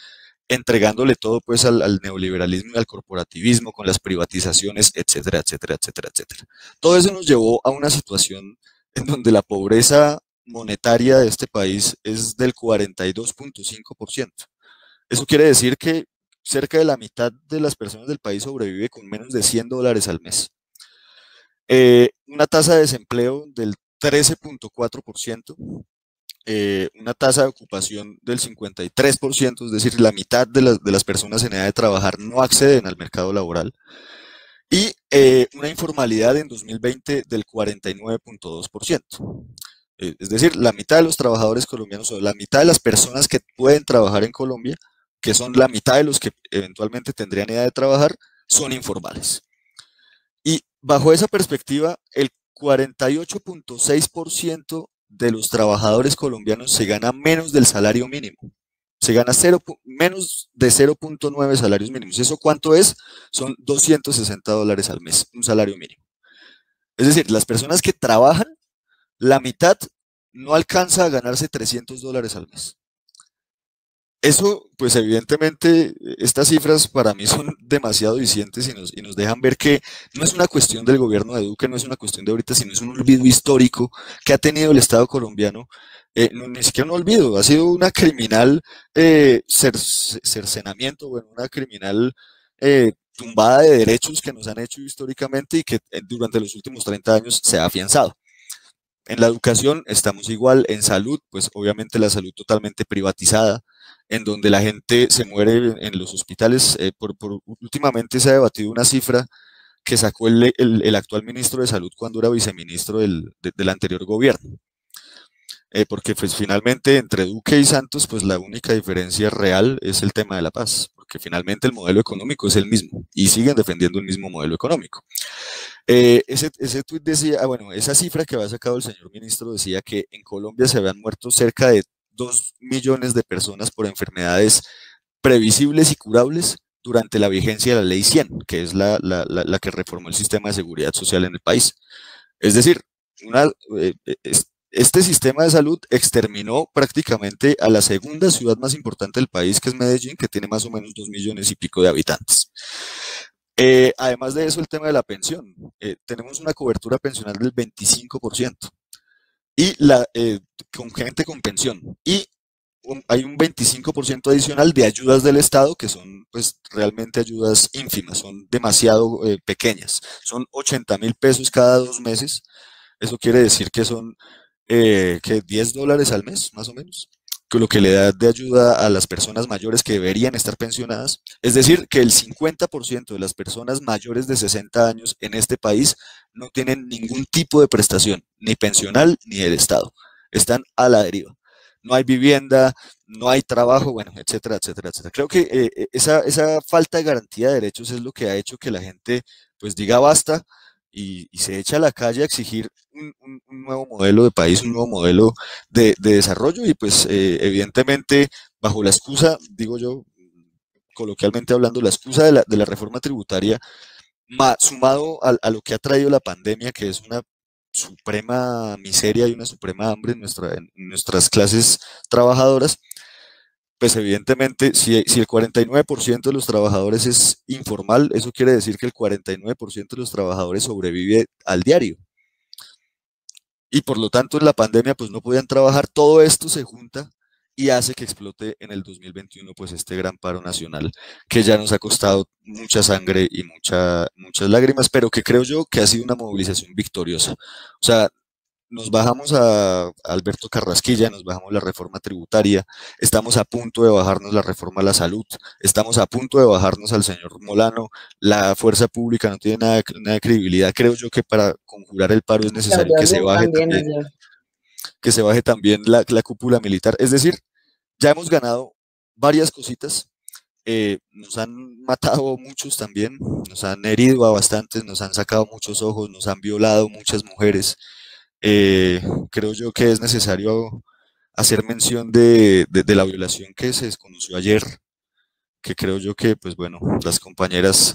entregándole todo pues al neoliberalismo y al corporativismo con las privatizaciones, etcétera, etcétera, etcétera, etcétera. Todo eso nos llevó a una situación en donde la pobreza monetaria de este país es del 42.5%. Eso quiere decir que cerca de la mitad de las personas del país sobrevive con menos de $100 al mes. Una tasa de desempleo del 13.4%, una tasa de ocupación del 53%, es decir, la mitad de las personas en edad de trabajar no acceden al mercado laboral, y una informalidad en 2020 del 49.2%. Es decir, la mitad de los trabajadores colombianos o la mitad de las personas que pueden trabajar en Colombia, que son la mitad de los que eventualmente tendrían edad de trabajar, son informales. Y bajo esa perspectiva, el 48.6% de los trabajadores colombianos se gana menos del salario mínimo. Se gana menos de 0.9 salarios mínimos. ¿Eso cuánto es? Son $260 al mes, un salario mínimo. Es decir, las personas que trabajan, la mitad no alcanza a ganarse $300 al mes. Eso, pues evidentemente, estas cifras para mí son demasiado vicientes y nos dejan ver que no es una cuestión del gobierno de Duque, no es una cuestión de ahorita, sino es un olvido histórico que ha tenido el Estado colombiano. No, ni siquiera un olvido, ha sido una criminal cercenamiento, bueno, una criminal tumbada de derechos que nos han hecho históricamente y que durante los últimos 30 años se ha afianzado. En la educación estamos igual, en salud, pues obviamente la salud totalmente privatizada, en donde la gente se muere en los hospitales. Últimamente se ha debatido una cifra que sacó el actual ministro de Salud cuando era viceministro del anterior gobierno. Porque pues finalmente entre Duque y Santos, pues la única diferencia real es el tema de la paz, porque finalmente el modelo económico es el mismo y siguen defendiendo el mismo modelo económico. Ese tuit decía, bueno, esa cifra que había sacado el señor ministro decía que en Colombia se habían muerto cerca de 2 millones de personas por enfermedades previsibles y curables durante la vigencia de la Ley 100, que es la que reformó el sistema de seguridad social en el país. Es decir, este sistema de salud exterminó prácticamente a la segunda ciudad más importante del país, que es Medellín, que tiene más o menos 2 millones y pico de habitantes. Además de eso, el tema de la pensión. Tenemos una cobertura pensional del 25% y con gente con pensión y hay un 25% adicional de ayudas del Estado, que son pues realmente ayudas ínfimas, son demasiado pequeñas. Son 80.000 pesos cada 2 meses. Eso quiere decir que son que $10 al mes, más o menos, que lo que le da de ayuda a las personas mayores que deberían estar pensionadas. Es decir, que el 50% de las personas mayores de 60 años en este país no tienen ningún tipo de prestación, ni pensional ni del Estado. Están a la deriva. No hay vivienda, no hay trabajo, bueno, etcétera, etcétera, etcétera. Creo que esa falta de garantía de derechos es lo que ha hecho que la gente pues diga basta y se echa a la calle a exigir un nuevo modelo de país, un nuevo modelo de desarrollo y pues evidentemente bajo la excusa, digo yo, coloquialmente hablando, la excusa de la reforma tributaria, sumado a lo que ha traído la pandemia, que es una suprema miseria y una suprema hambre en nuestras clases trabajadoras, pues evidentemente si el 49% de los trabajadores es informal, eso quiere decir que el 49% de los trabajadores sobrevive al diario. Y por lo tanto en la pandemia pues no podían trabajar, todo esto se junta y hace que explote en el 2021 pues este gran paro nacional que ya nos ha costado mucha sangre y muchas lágrimas, pero que creo yo que ha sido una movilización victoriosa. O sea, nos bajamos a Alberto Carrasquilla, nos bajamos la reforma tributaria, estamos a punto de bajarnos la reforma a la salud, estamos a punto de bajarnos al señor Molano, la fuerza pública no tiene nada de credibilidad. Creo yo que para conjurar el paro es necesario que se baje también la cúpula militar. Es decir, ya hemos ganado varias cositas, nos han matado muchos también, nos han herido a bastantes, nos han sacado muchos ojos, nos han violado muchas mujeres. Creo yo que es necesario hacer mención de la violación que se desconoció ayer, que creo yo que, pues bueno, las compañeras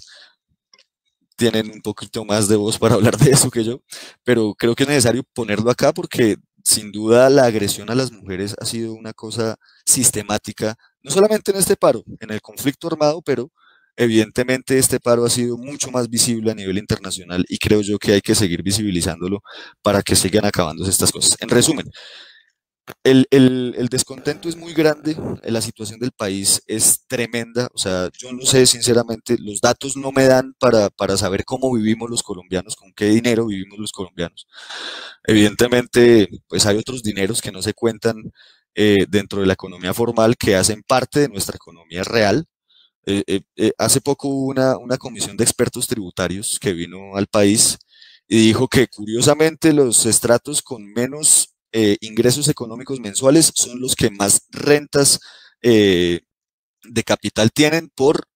tienen un poquito más de voz para hablar de eso que yo, pero creo que es necesario ponerlo acá porque sin duda la agresión a las mujeres ha sido una cosa sistemática, no solamente en este paro, en el conflicto armado, pero evidentemente este paro ha sido mucho más visible a nivel internacional y creo yo que hay que seguir visibilizándolo para que sigan acabándose estas cosas. En resumen, el descontento es muy grande, la situación del país es tremenda, o sea, yo no sé sinceramente, los datos no me dan para saber cómo vivimos los colombianos, con qué dinero vivimos los colombianos. Evidentemente, pues hay otros dineros que no se cuentan dentro de la economía formal que hacen parte de nuestra economía real. Hace poco hubo una comisión de expertos tributarios que vino al país y dijo que curiosamente los estratos con menos ingresos económicos mensuales son los que más rentas de capital tienen por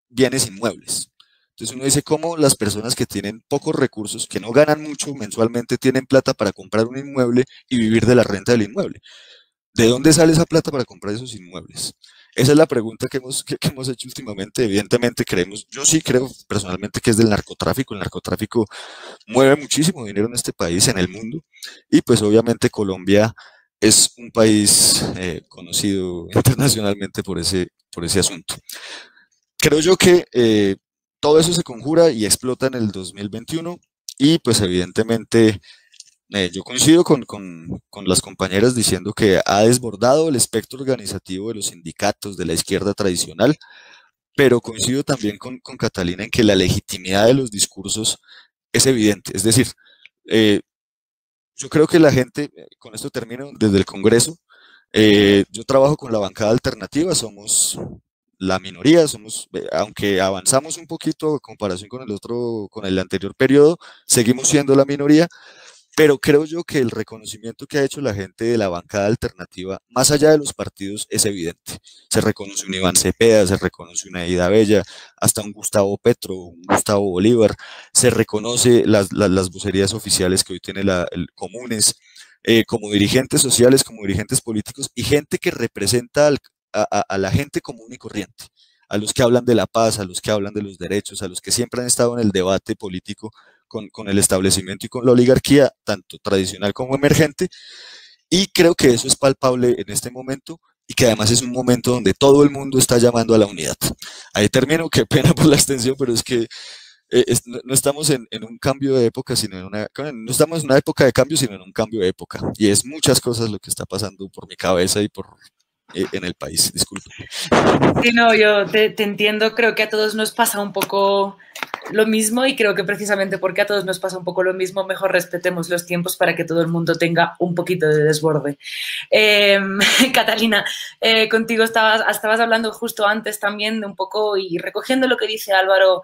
bienes inmuebles. Entonces uno dice cómo las personas que tienen pocos recursos, que no ganan mucho mensualmente, tienen plata para comprar un inmueble y vivir de la renta del inmueble. ¿De dónde sale esa plata para comprar esos inmuebles? Esa es la pregunta que hemos hecho últimamente. Evidentemente creemos, yo sí creo personalmente que es del narcotráfico. El narcotráfico mueve muchísimo dinero en este país, en el mundo, y pues obviamente Colombia es un país conocido internacionalmente por ese asunto. Creo yo que todo eso se conjura y explota en el 2021 y pues evidentemente yo coincido con las compañeras diciendo que ha desbordado el espectro organizativo de los sindicatos de la izquierda tradicional, pero coincido también con Catalina en que la legitimidad de los discursos es evidente. Es decir, yo creo que la gente, con esto termino, desde el Congreso, yo trabajo con la bancada alternativa, somos la minoría, aunque avanzamos un poquito en comparación con el anterior periodo, seguimos siendo la minoría. Pero creo yo que el reconocimiento que ha hecho la gente de la bancada alternativa, más allá de los partidos, es evidente. Se reconoce un Iván Cepeda, se reconoce una Ida Bella, hasta un Gustavo Petro, un Gustavo Bolívar, se reconoce las vocerías oficiales que hoy tiene el Comunes, como dirigentes sociales, como dirigentes políticos y gente que representa a la gente común y corriente, a los que hablan de la paz, a los que hablan de los derechos, a los que siempre han estado en el debate político con el establecimiento y con la oligarquía, tanto tradicional como emergente, y creo que eso es palpable en este momento y que además es un momento donde todo el mundo está llamando a la unidad. Ahí termino, qué pena por la extensión, pero es que no estamos en un cambio de época, sino no estamos en una época de cambio, sino en un cambio de época. Y es muchas cosas lo que está pasando por mi cabeza y en el país, disculpe. Sí, no, yo te entiendo, creo que a todos nos pasa un poco lo mismo y creo que precisamente porque a todos nos pasa un poco lo mismo, mejor respetemos los tiempos para que todo el mundo tenga un poquito de desborde. Catalina, contigo estabas hablando justo antes también de un poco y recogiendo lo que dice Álvaro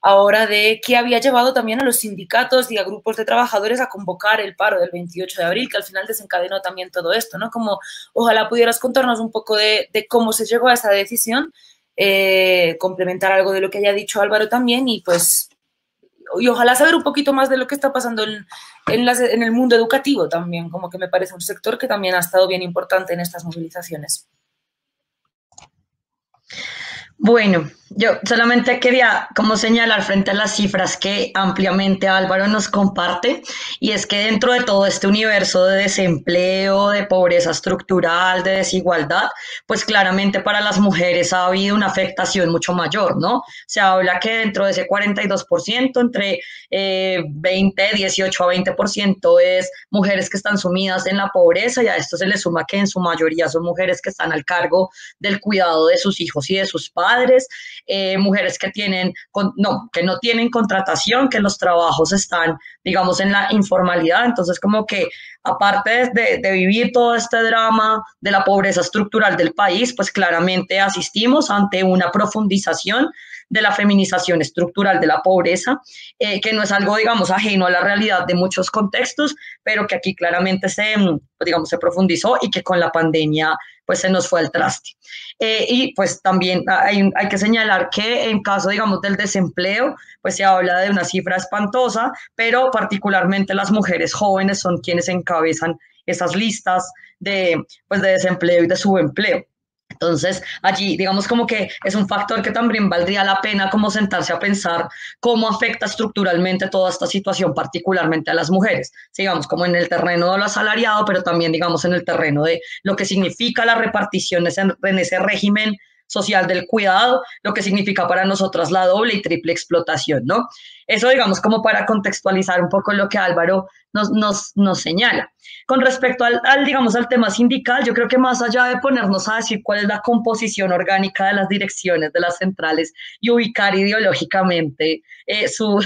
ahora de qué había llevado también a los sindicatos y a grupos de trabajadores a convocar el paro del 28 de abril, que al final desencadenó también todo esto, ¿no? Como ojalá pudieras contarnos un poco de cómo se llegó a esa decisión, complementar algo de lo que haya dicho Álvaro también y pues y ojalá saber un poquito más de lo que está pasando en el mundo educativo también, como que me parece un sector que también ha estado bien importante en estas movilizaciones. Bueno, yo solamente quería como señalar frente a las cifras que ampliamente Álvaro nos comparte, y es que dentro de todo este universo de desempleo, de pobreza estructural, de desigualdad, pues claramente para las mujeres ha habido una afectación mucho mayor, ¿no? Se habla que dentro de ese 42%, entre 18 a 20% es mujeres que están sumidas en la pobreza, y a esto se le suma que en su mayoría son mujeres que están al cargo del cuidado de sus hijos y de sus padres, mujeres que no tienen contratación, que los trabajos están, digamos, en la informalidad. Entonces, como que aparte de vivir todo este drama de la pobreza estructural del país, pues claramente asistimos ante una profundización de la feminización estructural de la pobreza, que no es algo, digamos, ajeno a la realidad de muchos contextos, pero que aquí claramente se profundizó y que con la pandemia pues se nos fue al traste. Y pues también hay que señalar que en caso, digamos, del desempleo, pues se habla de una cifra espantosa, pero particularmente las mujeres jóvenes son quienes encabezan esas listas de desempleo y de subempleo. Entonces, allí, digamos, como que es un factor que también valdría la pena como sentarse a pensar cómo afecta estructuralmente toda esta situación, particularmente a las mujeres, digamos, como en el terreno de lo asalariado, pero también, digamos, en el terreno de lo que significa las reparticiones en ese régimen social del cuidado, lo que significa para nosotras la doble y triple explotación, ¿no? Eso, digamos, como para contextualizar un poco lo que Álvaro nos señala. Con respecto digamos, al tema sindical, yo creo que más allá de ponernos a decir cuál es la composición orgánica de las direcciones de las centrales y ubicar ideológicamente su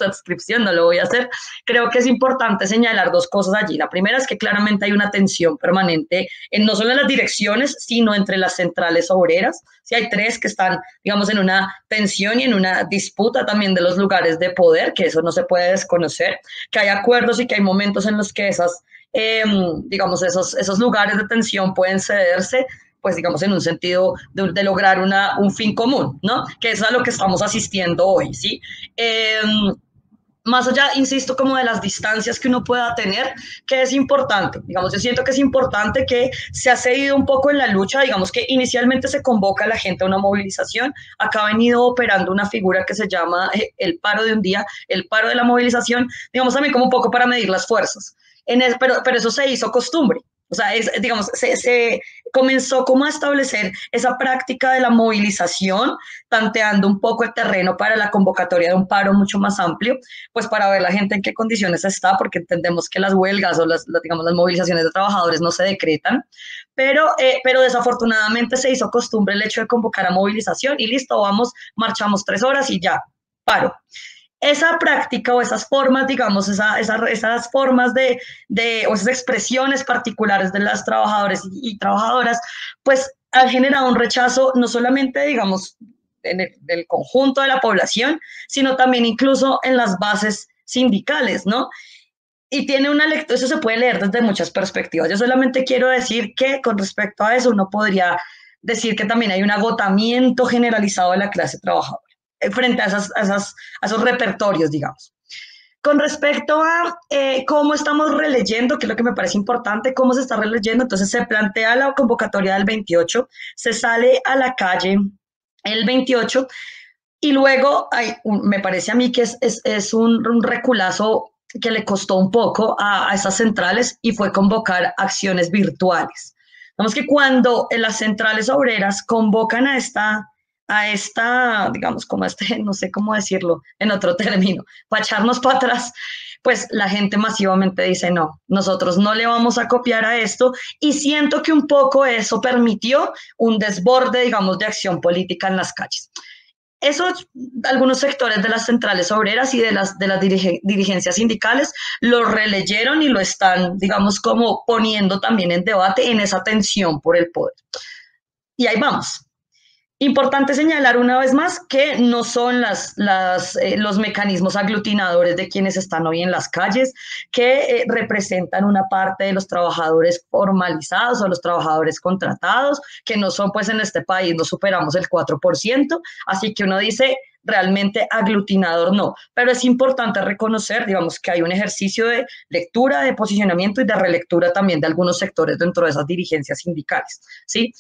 adscripción, no lo voy a hacer, creo que es importante señalar dos cosas allí. La primera es que claramente hay una tensión permanente no solo en las direcciones, sino entre las centrales obreras. Sí, hay tres que están, digamos, en una tensión y en una disputa también de los lugares de poder, que eso no se puede desconocer, que hay acuerdos y que hay momentos en los que esos lugares de tensión pueden cederse, pues digamos en un sentido de lograr un fin común, ¿no? Que es a lo que estamos asistiendo hoy, ¿sí? Más allá, insisto, como de las distancias que uno pueda tener, que es importante, digamos, yo siento que es importante que se ha cedido un poco en la lucha, digamos que inicialmente se convoca a la gente a una movilización, acá ha venido operando una figura que se llama el paro de un día, el paro de la movilización, digamos también como un poco para medir las fuerzas, pero eso se hizo costumbre. O sea, digamos, se comenzó como a establecer esa práctica de la movilización, tanteando un poco el terreno para la convocatoria de un paro mucho más amplio, pues para ver la gente en qué condiciones está, porque entendemos que las huelgas o las movilizaciones de trabajadores no se decretan, pero desafortunadamente se hizo costumbre el hecho de convocar a movilización y listo, marchamos 3 horas y ya, paro. Esa práctica o esas formas, digamos, esas formas o esas expresiones particulares de las trabajadores y trabajadoras, pues han generado un rechazo no solamente, digamos, del conjunto de la población, sino también incluso en las bases sindicales, ¿no? Y tiene una lectura, eso se puede leer desde muchas perspectivas. Yo solamente quiero decir que con respecto a eso uno podría decir que también hay un agotamiento generalizado de la clase trabajadora frente a esos repertorios, digamos. Con respecto a cómo estamos releyendo, que es lo que me parece importante, cómo se está releyendo, entonces se plantea la convocatoria del 28, se sale a la calle el 28 y luego me parece a mí que es un reculazo que le costó un poco a esas centrales y fue convocar acciones virtuales. Vamos que cuando las centrales obreras convocan a esta a esta, digamos, como este, no sé cómo decirlo en otro término, para echarnos para atrás, pues la gente masivamente dice, no, nosotros no le vamos a copiar a esto, y siento que un poco eso permitió un desborde, digamos, de acción política en las calles. Eso, algunos sectores de las centrales obreras y de las dirigencias sindicales lo releyeron y lo están, digamos, como poniendo también en debate en esa tensión por el poder. Y ahí vamos. Importante señalar una vez más que no son los mecanismos aglutinadores de quienes están hoy en las calles, que representan una parte de los trabajadores formalizados o los trabajadores contratados, que no son, pues en este país no superamos el 4%, así que uno dice, realmente aglutinador no, pero es importante reconocer, digamos, que hay un ejercicio de lectura, de posicionamiento y de relectura también de algunos sectores dentro de esas dirigencias sindicales, ¿sí?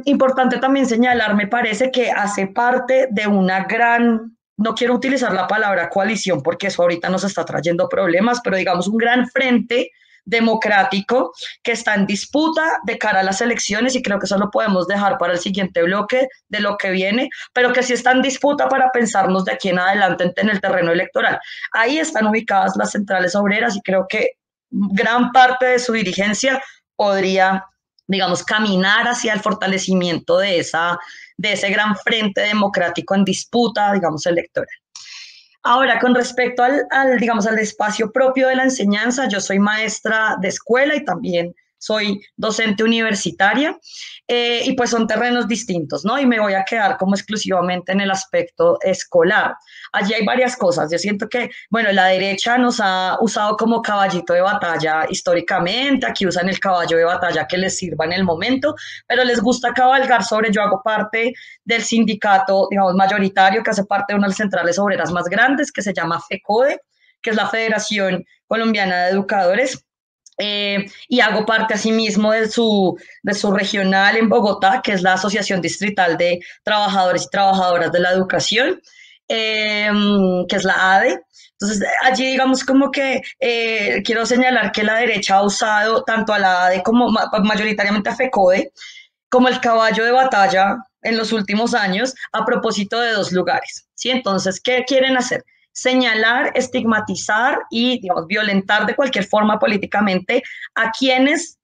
Importante también señalar, me parece que hace parte de una gran, no quiero utilizar la palabra coalición porque eso ahorita nos está trayendo problemas, pero digamos un gran frente democrático que está en disputa de cara a las elecciones, y creo que eso lo podemos dejar para el siguiente bloque de lo que viene, pero que sí está en disputa para pensarnos de aquí en adelante en el terreno electoral. Ahí están ubicadas las centrales obreras y creo que gran parte de su dirigencia podría, digamos, caminar hacia el fortalecimiento de ese gran frente democrático en disputa, digamos, electoral. Ahora, con respecto digamos, al espacio propio de la enseñanza, yo soy maestra de escuela y también soy docente universitaria, y pues son terrenos distintos, ¿no? Y me voy a quedar como exclusivamente en el aspecto escolar. Allí hay varias cosas. Yo siento que, bueno, la derecha nos ha usado como caballito de batalla históricamente, aquí usan el caballo de batalla que les sirva en el momento, pero les gusta cabalgar sobre, yo hago parte del sindicato, digamos, mayoritario, que hace parte de una de las centrales obreras más grandes, que se llama FECODE, que es la Federación Colombiana de Educadores. Y hago parte asimismo de su regional en Bogotá, que es la Asociación Distrital de Trabajadores y Trabajadoras de la Educación, que es la ADE. Entonces, allí digamos como que quiero señalar que la derecha ha usado tanto a la ADE como mayoritariamente a FECODE como el caballo de batalla en los últimos años a propósito de dos lugares, ¿sí? Entonces, ¿qué quieren hacer? Señalar, estigmatizar y, digamos, violentar de cualquier forma políticamente a quienes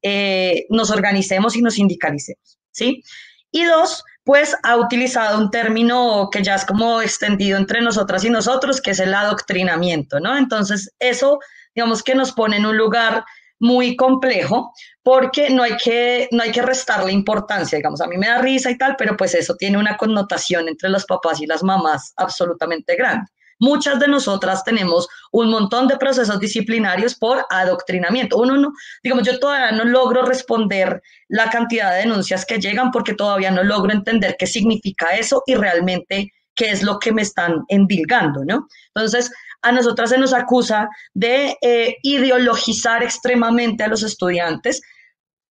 nos organicemos y nos sindicalicemos, ¿sí? Y dos, pues ha utilizado un término que ya es como extendido entre nosotras y nosotros, que es el adoctrinamiento, ¿no? Entonces, eso, digamos, que nos pone en un lugar muy complejo, porque no hay que restarle importancia, digamos, a mí me da risa y tal, pero pues eso tiene una connotación entre los papás y las mamás absolutamente grande. Muchas de nosotras tenemos un montón de procesos disciplinarios por adoctrinamiento. Uno no, digamos, yo todavía no logro responder la cantidad de denuncias que llegan porque todavía no logro entender qué significa eso y realmente qué es lo que me están endilgando, ¿no? Entonces, a nosotras se nos acusa de ideologizar extremadamente a los estudiantes.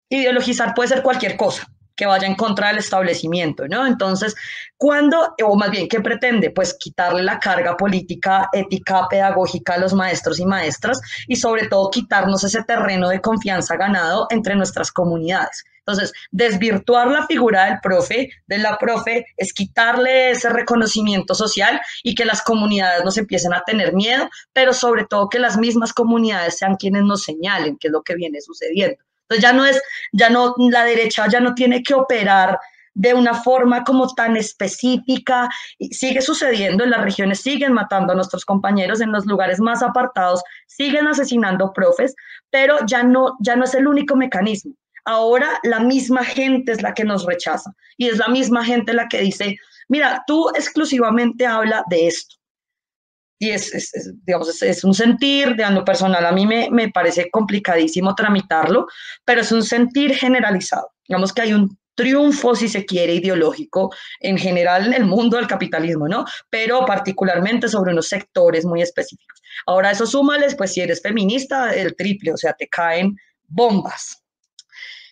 Ideologizar puede ser cualquier cosa que vaya en contra del establecimiento, ¿no? Entonces, o más bien, ¿qué pretende? Pues quitarle la carga política, ética, pedagógica a los maestros y maestras, y sobre todo quitarnos ese terreno de confianza ganado entre nuestras comunidades. Entonces, desvirtuar la figura del profe, de la profe, es quitarle ese reconocimiento social y que las comunidades nos empiecen a tener miedo, pero sobre todo que las mismas comunidades sean quienes nos señalen qué es lo que viene sucediendo. Entonces la derecha ya no tiene que operar de una forma como tan específica. Sigue sucediendo, en las regiones siguen matando a nuestros compañeros, en los lugares más apartados siguen asesinando profes, pero ya no es el único mecanismo. Ahora la misma gente es la que nos rechaza y es la misma gente la que dice, mira, tú exclusivamente habla de esto. Y digamos, es un sentir, de lo personal, a mí me parece complicadísimo tramitarlo, pero es un sentir generalizado. Digamos que hay un triunfo, si se quiere, ideológico en general en el mundo del capitalismo, ¿no? Pero particularmente sobre unos sectores muy específicos. Ahora eso súmales, pues si eres feminista, el triple, o sea, te caen bombas.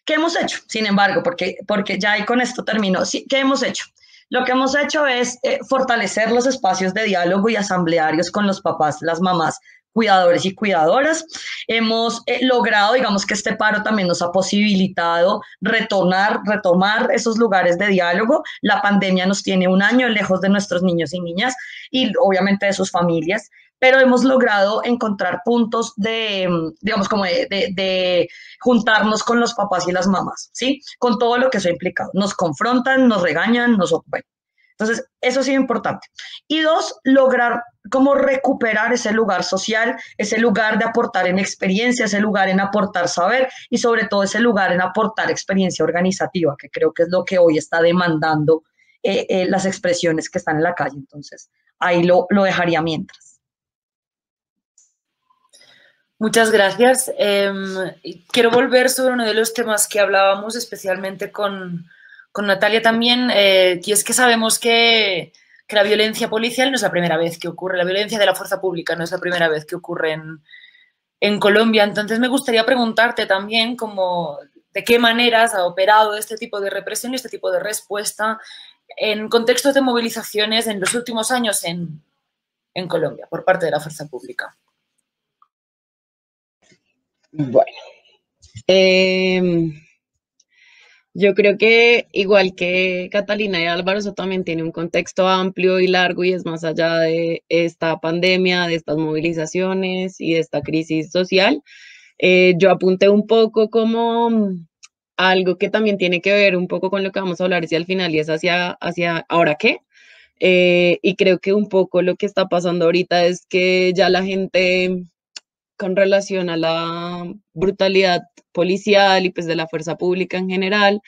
¿Qué hemos hecho? Sin embargo, porque ya ahí con esto termino. Sí, ¿qué hemos hecho? Lo que hemos hecho es fortalecer los espacios de diálogo y asamblearios con los papás, las mamás, cuidadores y cuidadoras. Hemos logrado, digamos que este paro también nos ha posibilitado retomar esos lugares de diálogo. La pandemia nos tiene un año lejos de nuestros niños y niñas y obviamente de sus familias, pero hemos logrado encontrar puntos de, digamos, como de juntarnos con los papás y las mamás, ¿sí? Con todo lo que eso ha implicado. Nos confrontan, nos regañan, bueno. Entonces, eso ha sido importante. Y dos, lograr como recuperar ese lugar social, ese lugar de aportar en experiencia, ese lugar en aportar saber y sobre todo ese lugar en aportar experiencia organizativa, que creo que es lo que hoy está demandando las expresiones que están en la calle. Entonces, ahí lo dejaría mientras. Muchas gracias. Quiero volver sobre uno de los temas que hablábamos, especialmente con Natalia también, y es que sabemos que la violencia policial no es la primera vez que ocurre, la violencia de la fuerza pública no es la primera vez que ocurre en Colombia. Entonces me gustaría preguntarte también de qué maneras ha operado este tipo de represión y este tipo de respuesta en contextos de movilizaciones en los últimos años en Colombia por parte de la fuerza pública. Bueno, yo creo que igual que Catalina y Álvaro, eso también tiene un contexto amplio y largo y es más allá de esta pandemia, de estas movilizaciones y de esta crisis social. Yo apunté un poco como algo que también tiene que ver un poco con lo que vamos a hablar hacia el final y es hacia ¿ahora qué? Y creo que un poco lo que está pasando ahorita es que ya la gente con relación a la brutalidad policial y pues de la fuerza pública en general,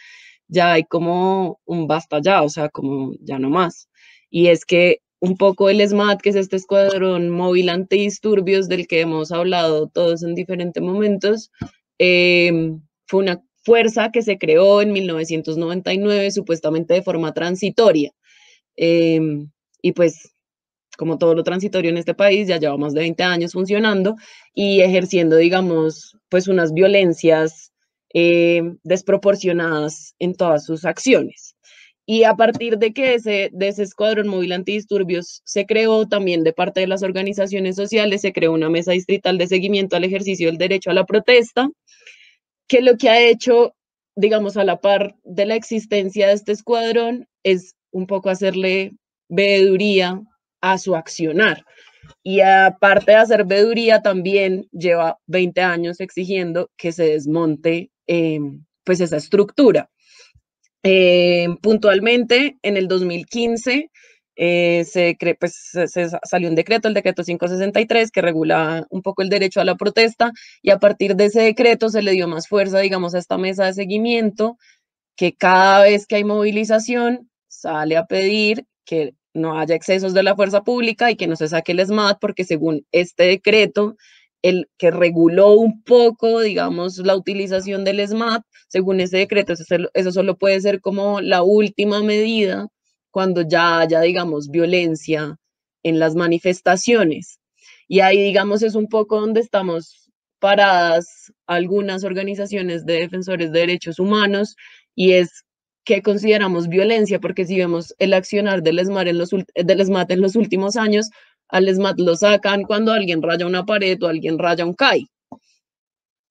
ya hay como un basta ya, o sea, como ya no más. Y es que un poco el SMAT, que es este escuadrón móvil antidisturbios del que hemos hablado todos en diferentes momentos, fue una fuerza que se creó en 1999, supuestamente de forma transitoria. Y pues como todo lo transitorio en este país, ya lleva más de 20 años funcionando y ejerciendo, digamos, pues unas violencias desproporcionadas en todas sus acciones. Y a partir de que de ese escuadrón móvil antidisturbios se creó también de parte de las organizaciones sociales, se creó una mesa distrital de seguimiento al ejercicio del derecho a la protesta, que lo que ha hecho, digamos, a la par de la existencia de este escuadrón, es un poco hacerle veeduría a su accionar. Y aparte de hacer veeduría, también lleva 20 años exigiendo que se desmonte pues esa estructura. Puntualmente, en el 2015 se salió un decreto, el decreto 563, que regula un poco el derecho a la protesta, y a partir de ese decreto se le dio más fuerza, digamos, a esta mesa de seguimiento, que cada vez que hay movilización sale a pedir que no haya excesos de la fuerza pública y que no se saque el SMAT, porque según este decreto, el que reguló un poco, digamos, la utilización del SMAT, según ese decreto, eso solo puede ser como la última medida cuando ya haya, digamos, violencia en las manifestaciones. Y ahí, digamos, es un poco donde estamos paradas algunas organizaciones de defensores de derechos humanos, y es que consideramos violencia, porque si vemos el accionar del SMAT en los últimos años, al SMAT lo sacan cuando alguien raya una pared o alguien raya un CAI.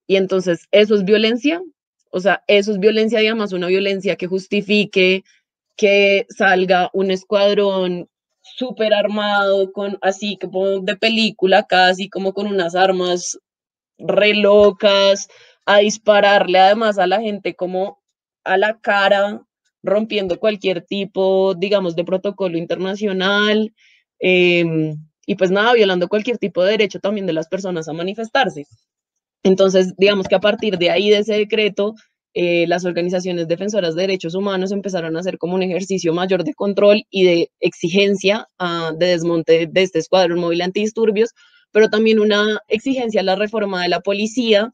Y entonces, ¿eso es violencia? O sea, eso es violencia, digamos, una violencia que justifique que salga un escuadrón súper armado, así como de película, casi como con unas armas re locas, a dispararle además a la gente como a la cara, rompiendo cualquier tipo, digamos, de protocolo internacional, y pues nada, violando cualquier tipo de derecho también de las personas a manifestarse. Entonces, digamos que a partir de ahí, de ese decreto, las organizaciones defensoras de derechos humanos empezaron a hacer como un ejercicio mayor de control y de exigencia de desmonte de este escuadrón móvil antidisturbios, pero también una exigencia a la reforma de la policía,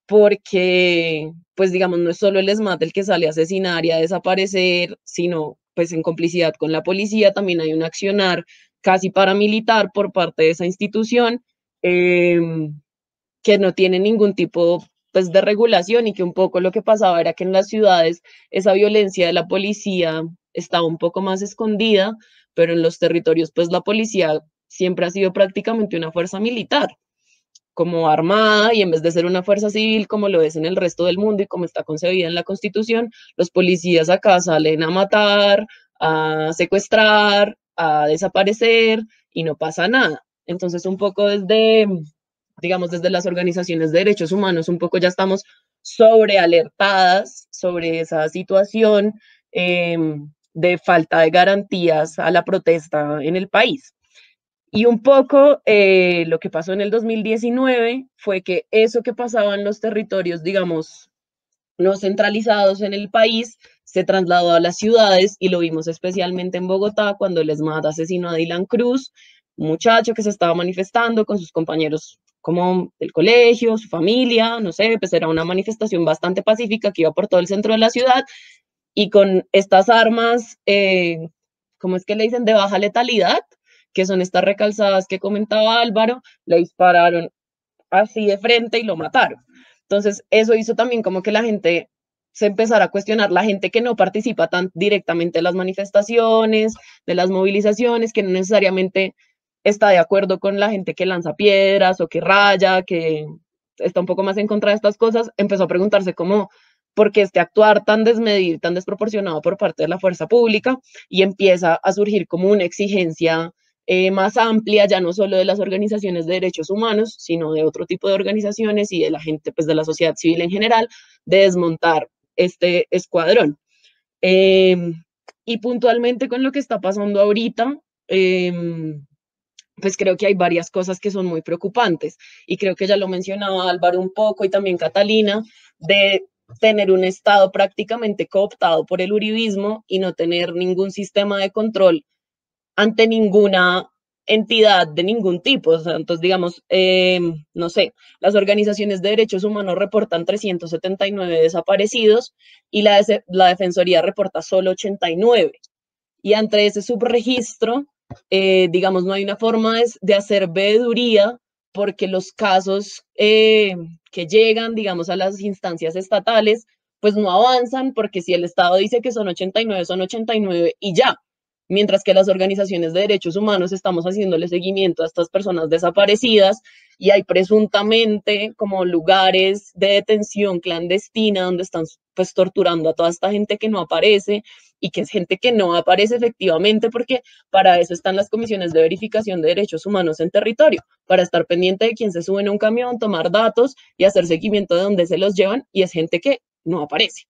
porque, pues digamos, no es solo el SMAT el que sale a asesinar y a desaparecer, sino pues en complicidad con la policía también hay un accionar casi paramilitar por parte de esa institución, que no tiene ningún tipo pues de regulación, y que un poco lo que pasaba era que en las ciudades esa violencia de la policía estaba un poco más escondida, pero en los territorios pues la policía siempre ha sido prácticamente una fuerza militar. como armada y en vez de ser una fuerza civil como lo es en el resto del mundo y como está concebida en la Constitución, los policías acá salen a matar, a secuestrar, a desaparecer y no pasa nada. Entonces, un poco desde, digamos, desde las organizaciones de derechos humanos, un poco ya estamos sobrealertadas sobre esa situación de falta de garantías a la protesta en el país. Y un poco lo que pasó en el 2019 fue que eso que pasaba en los territorios, digamos, no centralizados en el país, se trasladó a las ciudades y lo vimos especialmente en Bogotá cuando el ESMAD asesinó a Dylan Cruz, un muchacho que se estaba manifestando con sus compañeros como del colegio, su familia, no sé, pues era una manifestación bastante pacífica que iba por todo el centro de la ciudad y con estas armas, ¿cómo es que le dicen? De baja letalidad, que son estas recalzadas que comentaba Álvaro, le dispararon así de frente y lo mataron. Entonces, eso hizo también como que la gente se empezara a cuestionar, la gente que no participa tan directamente en las manifestaciones, de las movilizaciones, que no necesariamente está de acuerdo con la gente que lanza piedras o que raya, que está un poco más en contra de estas cosas, empezó a preguntarse cómo, por qué este actuar tan desmedido, tan desproporcionado por parte de la fuerza pública y empieza a surgir como una exigencia más amplia, ya no solo de las organizaciones de derechos humanos, sino de otro tipo de organizaciones y de la gente, pues de la sociedad civil en general, de desmontar este escuadrón. Y puntualmente con lo que está pasando ahorita, pues creo que hay varias cosas que son muy preocupantes y creo que ya lo mencionaba Álvaro un poco y también Catalina, de tener un Estado prácticamente cooptado por el uribismo y no tener ningún sistema de control ante ninguna entidad de ningún tipo. O sea, entonces, digamos, no sé, las organizaciones de derechos humanos reportan 379 desaparecidos y la Defensoría reporta solo 89. Y ante ese subregistro, digamos, no hay una forma de hacer veeduría porque los casos que llegan, digamos, a las instancias estatales, pues no avanzan porque si el Estado dice que son 89, son 89 y ya. Mientras que las organizaciones de derechos humanos estamos haciéndole seguimiento a estas personas desaparecidas y hay presuntamente como lugares de detención clandestina donde están pues torturando a toda esta gente que no aparece y que es gente que no aparece efectivamente porque para eso están las comisiones de verificación de derechos humanos en territorio, para estar pendiente de quién se sube en un camión, tomar datos y hacer seguimiento de dónde se los llevan y es gente que no aparece.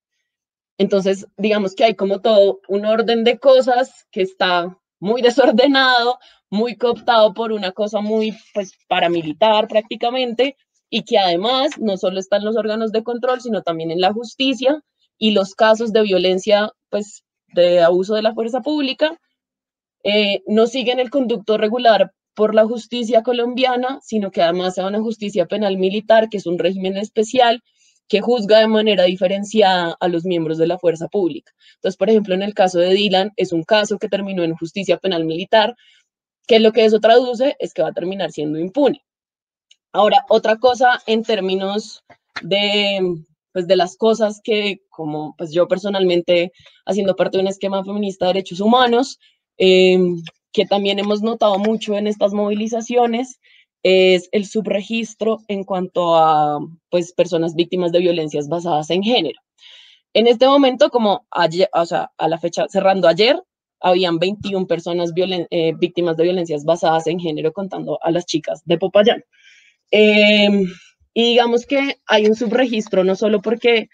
Entonces, digamos que hay como todo un orden de cosas que está muy desordenado, muy cooptado por una cosa muy, pues, paramilitar prácticamente, y que además no solo están los órganos de control, sino también en la justicia y los casos de violencia, pues, de abuso de la fuerza pública, no siguen el conducto regular por la justicia colombiana, sino que además sea una justicia penal militar, que es un régimen especial que juzga de manera diferenciada a los miembros de la fuerza pública. Entonces, por ejemplo, en el caso de Dylan, es un caso que terminó en justicia penal militar, que lo que eso traduce es que va a terminar siendo impune. Ahora, otra cosa en términos pues, de las cosas que, como pues yo personalmente, haciendo parte de un esquema feminista de derechos humanos, que también hemos notado mucho en estas movilizaciones, es el subregistro en cuanto a pues, personas víctimas de violencias basadas en género. En este momento, como ayer, o sea, a la fecha cerrando ayer, habían 21 personas víctimas de violencias basadas en género, contando a las chicas de Popayán. Y digamos que hay un subregistro, no solo porque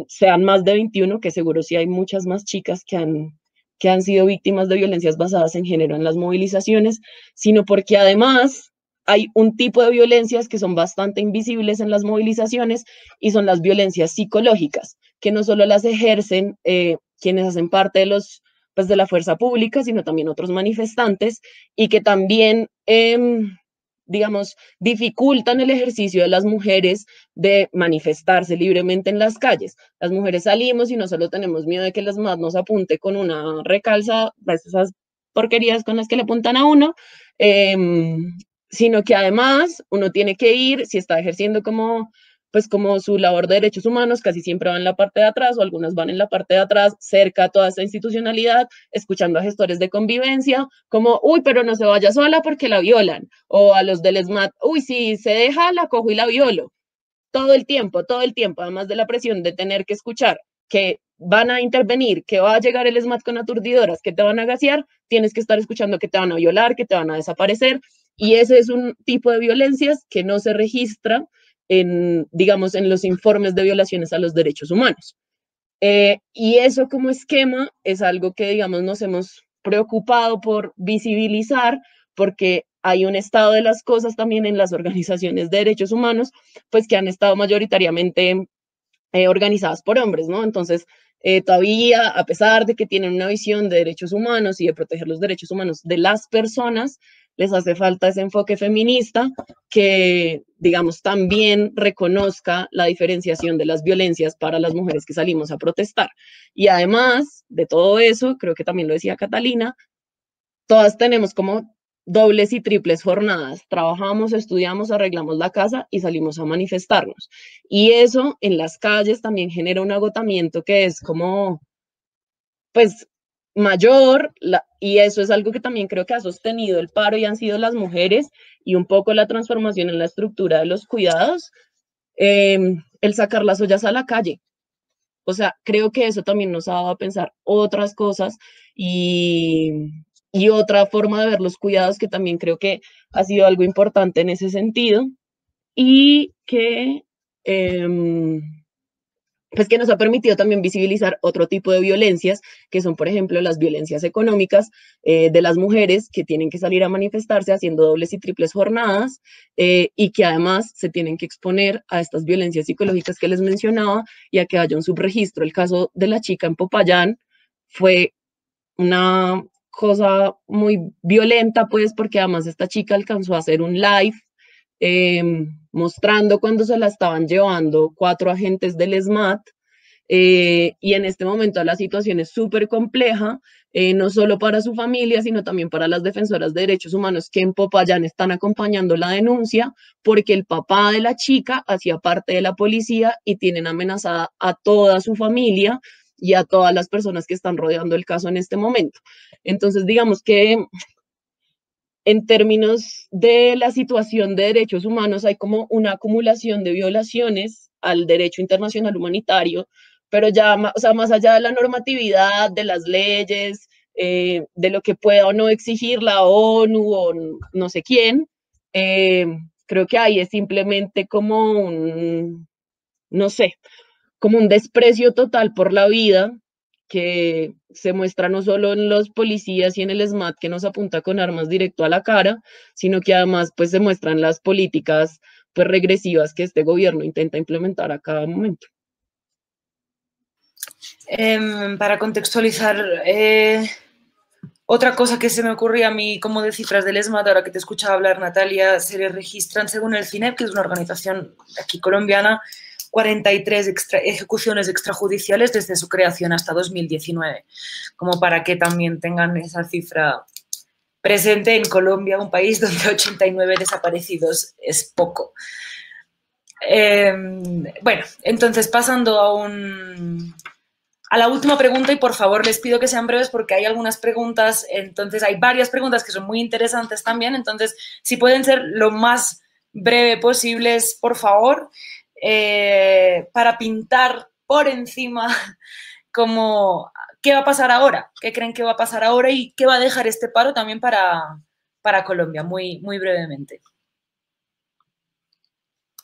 sean más de 21, que seguro sí hay muchas más chicas que han sido víctimas de violencias basadas en género en las movilizaciones, sino porque además hay un tipo de violencias que son bastante invisibles en las movilizaciones y son las violencias psicológicas, que no solo las ejercen quienes hacen parte de los pues de la fuerza pública, sino también otros manifestantes y que también digamos, dificultan el ejercicio de las mujeres de manifestarse libremente en las calles. Las mujeres salimos y no solo tenemos miedo de que las MAD nos apunte con una recalza, pues esas porquerías con las que le apuntan a uno, sino que además uno tiene que ir, si está ejerciendo como pues como su labor de derechos humanos casi siempre va en la parte de atrás o algunas van en la parte de atrás, cerca a toda esta institucionalidad, escuchando a gestores de convivencia, como, uy, pero no se vaya sola porque la violan, o a los del ESMAD, uy, si se deja, la cojo y la violo. Todo el tiempo, además de la presión de tener que escuchar que van a intervenir, que va a llegar el ESMAD con aturdidoras, que te van a gasear, tienes que estar escuchando que te van a violar, que te van a desaparecer, y ese es un tipo de violencias que no se registra en, digamos, en los informes de violaciones a los derechos humanos. Y eso como esquema es algo que, digamos, nos hemos preocupado por visibilizar, porque hay un estado de las cosas también en las organizaciones de derechos humanos, pues que han estado mayoritariamente organizadas por hombres, ¿no? Entonces, todavía, a pesar de que tienen una visión de derechos humanos y de proteger los derechos humanos de las personas, les hace falta ese enfoque feminista que, digamos, también reconozca la diferenciación de las violencias para las mujeres que salimos a protestar. Y además de todo eso, creo que también lo decía Catalina, todas tenemos como dobles y triples jornadas. Trabajamos, estudiamos, arreglamos la casa y salimos a manifestarnos. Y eso en las calles también genera un agotamiento que es como, pues, mayor, y eso es algo que también creo que ha sostenido el paro y han sido las mujeres y un poco la transformación en la estructura de los cuidados, el sacar las ollas a la calle. O sea, creo que eso también nos ha dado a pensar otras cosas y otra forma de ver los cuidados que también creo que ha sido algo importante en ese sentido y que, pues que nos ha permitido también visibilizar otro tipo de violencias, que son, por ejemplo, las violencias económicas de las mujeres que tienen que salir a manifestarse haciendo dobles y triples jornadas y que además se tienen que exponer a estas violencias psicológicas que les mencionaba y a que haya un subregistro. El caso de la chica en Popayán fue una cosa muy violenta, pues, porque además esta chica alcanzó a hacer un live mostrando cuando se la estaban llevando 4 agentes del ESMAD, y en este momento la situación es súper compleja, no solo para su familia, sino también para las defensoras de derechos humanos que en Popayán están acompañando la denuncia, porque el papá de la chica hacía parte de la policía y tienen amenazada a toda su familia y a todas las personas que están rodeando el caso en este momento. Entonces, digamos que en términos de la situación de derechos humanos, hay como una acumulación de violaciones al derecho internacional humanitario, pero ya, o sea, más allá de la normatividad, de las leyes, de lo que pueda o no exigir la ONU o no sé quién, creo que ahí es simplemente como un, no sé, como un desprecio total por la vida que se muestra no solo en los policías y en el ESMAD que nos apunta con armas directo a la cara, sino que además pues se muestran las políticas pues regresivas que este gobierno intenta implementar a cada momento. Para contextualizar, otra cosa que se me ocurría a mí como de cifras del ESMAD, ahora que te escuchaba hablar, Natalia, se le registran según el CINEP, que es una organización aquí colombiana, 43 ejecuciones extrajudiciales desde su creación hasta 2019, como para que también tengan esa cifra presente en Colombia, un país donde 89 desaparecidos es poco. Bueno, entonces pasando a la última pregunta, y por favor les pido que sean breves porque hay algunas preguntas, entonces hay varias preguntas que son muy interesantes también, entonces si pueden ser lo más breve posibles, por favor, para pintar por encima como qué va a pasar ahora, qué creen que va a pasar ahora y qué va a dejar este paro también para Colombia, muy, muy brevemente.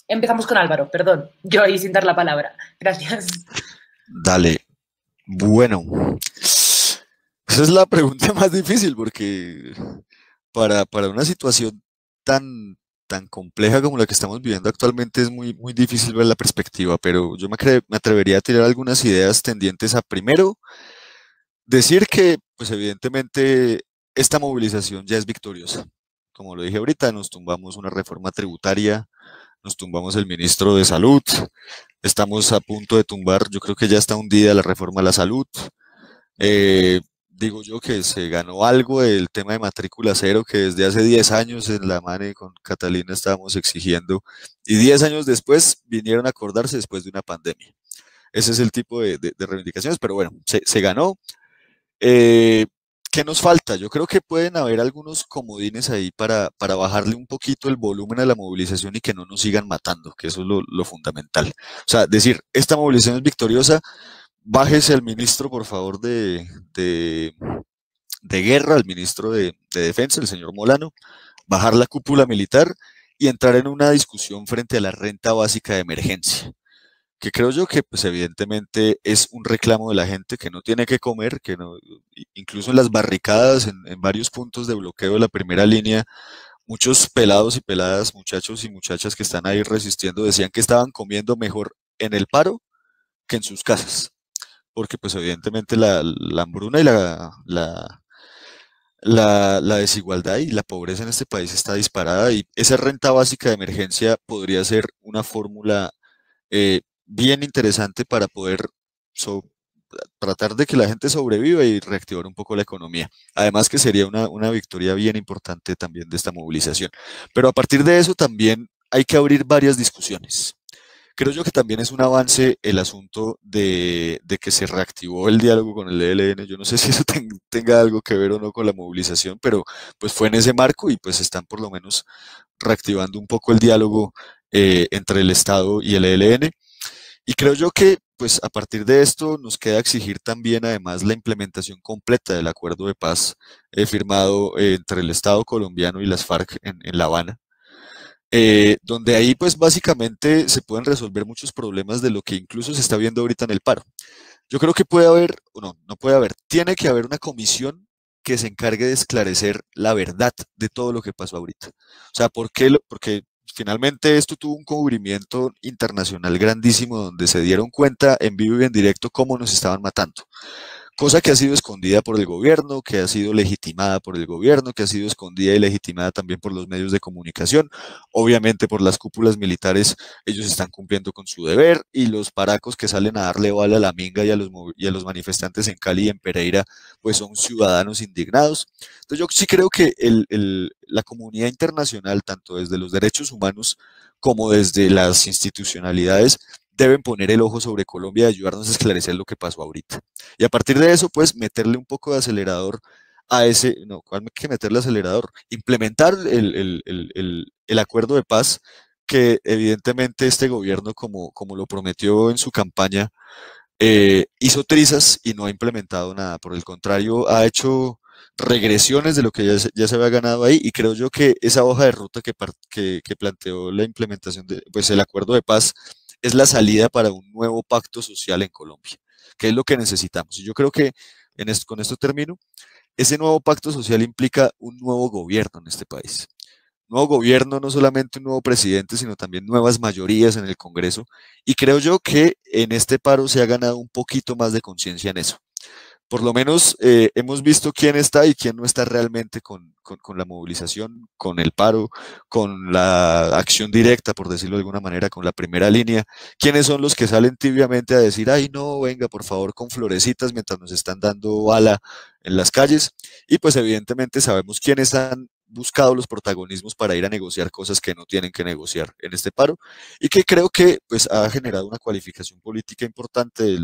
Empezamos con Álvaro, perdón, yo ahí sin dar la palabra. Gracias. Dale. Bueno, esa es la pregunta más difícil porque para una situación tan compleja como la que estamos viviendo actualmente es muy, muy difícil ver la perspectiva, pero yo me atrevería a tirar algunas ideas tendientes a, primero, decir que, pues evidentemente, esta movilización ya es victoriosa. Como lo dije ahorita, nos tumbamos una reforma tributaria, nos tumbamos el ministro de Salud, estamos a punto de tumbar, yo creo que ya está hundida la reforma a la salud, digo yo que se ganó algo del tema de matrícula cero que desde hace 10 años en la MANE con Catalina estábamos exigiendo y 10 años después vinieron a acordarse después de una pandemia. Ese es el tipo de reivindicaciones, pero bueno, se ganó. Eh, ¿Qué nos falta? Yo creo que pueden haber algunos comodines ahí para bajarle un poquito el volumen a la movilización y que no nos sigan matando, que eso es lo fundamental. O sea, decir, esta movilización es victoriosa, bájese al ministro, por favor, de guerra, al ministro de defensa, el señor Molano, bajar la cúpula militar y entrar en una discusión frente a la renta básica de emergencia, que creo yo que pues evidentemente es un reclamo de la gente que no tiene que comer, que no, incluso en las barricadas, en varios puntos de bloqueo de la primera línea, muchos pelados y peladas, muchachos y muchachas que están ahí resistiendo, decían que estaban comiendo mejor en el paro que en sus casas, porque pues evidentemente la hambruna y la desigualdad y la pobreza en este país está disparada y esa renta básica de emergencia podría ser una fórmula bien interesante para poder so- tratar de que la gente sobreviva y reactivar un poco la economía. Además que sería una victoria bien importante también de esta movilización. Pero a partir de eso también hay que abrir varias discusiones. Creo yo que también es un avance el asunto de que se reactivó el diálogo con el ELN. Yo no sé si eso tenga algo que ver o no con la movilización, pero pues fue en ese marco y pues están por lo menos reactivando un poco el diálogo entre el Estado y el ELN. Y creo yo que, pues, a partir de esto nos queda exigir también, además, la implementación completa del acuerdo de paz firmado entre el Estado colombiano y las FARC en La Habana, donde ahí, pues, básicamente se pueden resolver muchos problemas de lo que incluso se está viendo ahorita en el paro. Yo creo que puede haber, o no, no puede haber, tiene que haber una comisión que se encargue de esclarecer la verdad de todo lo que pasó ahorita. O sea, ¿por qué? Porque finalmente esto tuvo un cubrimiento internacional grandísimo donde se dieron cuenta en vivo y en directo cómo nos estaban matando. Cosa que ha sido escondida por el gobierno, que ha sido legitimada por el gobierno, que ha sido escondida y legitimada también por los medios de comunicación, obviamente por las cúpulas militares, ellos están cumpliendo con su deber y los paracos que salen a darle bala a la minga y a los manifestantes en Cali y en Pereira, pues son ciudadanos indignados. Entonces yo sí creo que la comunidad internacional, tanto desde los derechos humanos como desde las institucionalidades, deben poner el ojo sobre Colombia y ayudarnos a esclarecer lo que pasó ahorita. Y a partir de eso, pues meterle un poco de acelerador a ese, no, ¿cuál hay que meterle acelerador? Implementar el acuerdo de paz que evidentemente este gobierno, como lo prometió en su campaña, hizo trizas y no ha implementado nada. Por el contrario, ha hecho regresiones de lo que ya se había ganado ahí y creo yo que esa hoja de ruta que planteó la implementación de, pues el acuerdo de paz es la salida para un nuevo pacto social en Colombia, que es lo que necesitamos. Y yo creo que con esto termino, ese nuevo pacto social implica un nuevo gobierno en este país. Nuevo gobierno, no solamente un nuevo presidente, sino también nuevas mayorías en el Congreso. Y creo yo que en este paro se ha ganado un poquito más de conciencia en eso. Por lo menos hemos visto quién está y quién no está realmente con la movilización, con el paro, con la acción directa, por decirlo de alguna manera, con la primera línea. ¿Quiénes son los que salen tibiamente a decir, ay, no, venga, por favor, con florecitas mientras nos están dando bala en las calles? Y pues evidentemente sabemos quiénes han buscado los protagonismos para ir a negociar cosas que no tienen que negociar en este paro y que creo que pues ha generado una cualificación política importante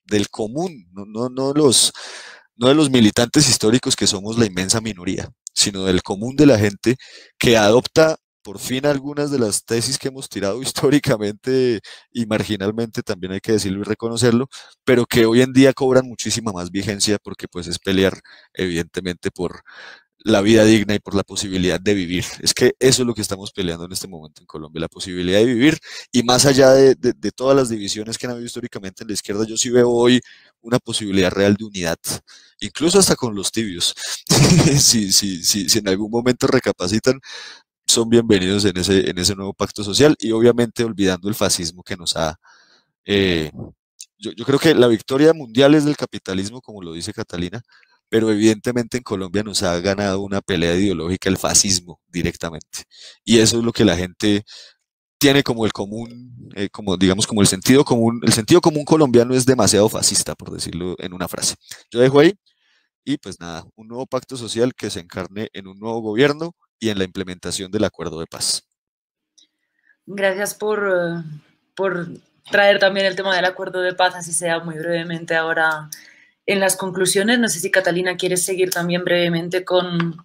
del común, no de los militantes históricos que somos la inmensa minoría, sino del común de la gente que adopta por fin algunas de las tesis que hemos tirado históricamente y marginalmente, también hay que decirlo y reconocerlo, pero que hoy en día cobran muchísima más vigencia porque pues es pelear evidentemente por la vida digna y por la posibilidad de vivir. Es que eso es lo que estamos peleando en este momento en Colombia, la posibilidad de vivir y más allá de todas las divisiones que han habido históricamente en la izquierda, yo sí veo hoy una posibilidad real de unidad, incluso hasta con los tibios. Si en algún momento recapacitan, son bienvenidos en ese nuevo pacto social y obviamente olvidando el fascismo que nos ha... yo creo que la victoria mundial es del capitalismo, como lo dice Catalina, pero evidentemente en Colombia nos ha ganado una pelea ideológica el fascismo directamente. Y eso es lo que la gente tiene como el común, como digamos como el sentido común. El sentido común colombiano es demasiado fascista, por decirlo en una frase. Yo dejo ahí y pues nada, un nuevo pacto social que se encarne en un nuevo gobierno y en la implementación del acuerdo de paz. Gracias por traer también el tema del acuerdo de paz, así sea muy brevemente ahora en las conclusiones. No sé si Catalina quieres seguir también brevemente con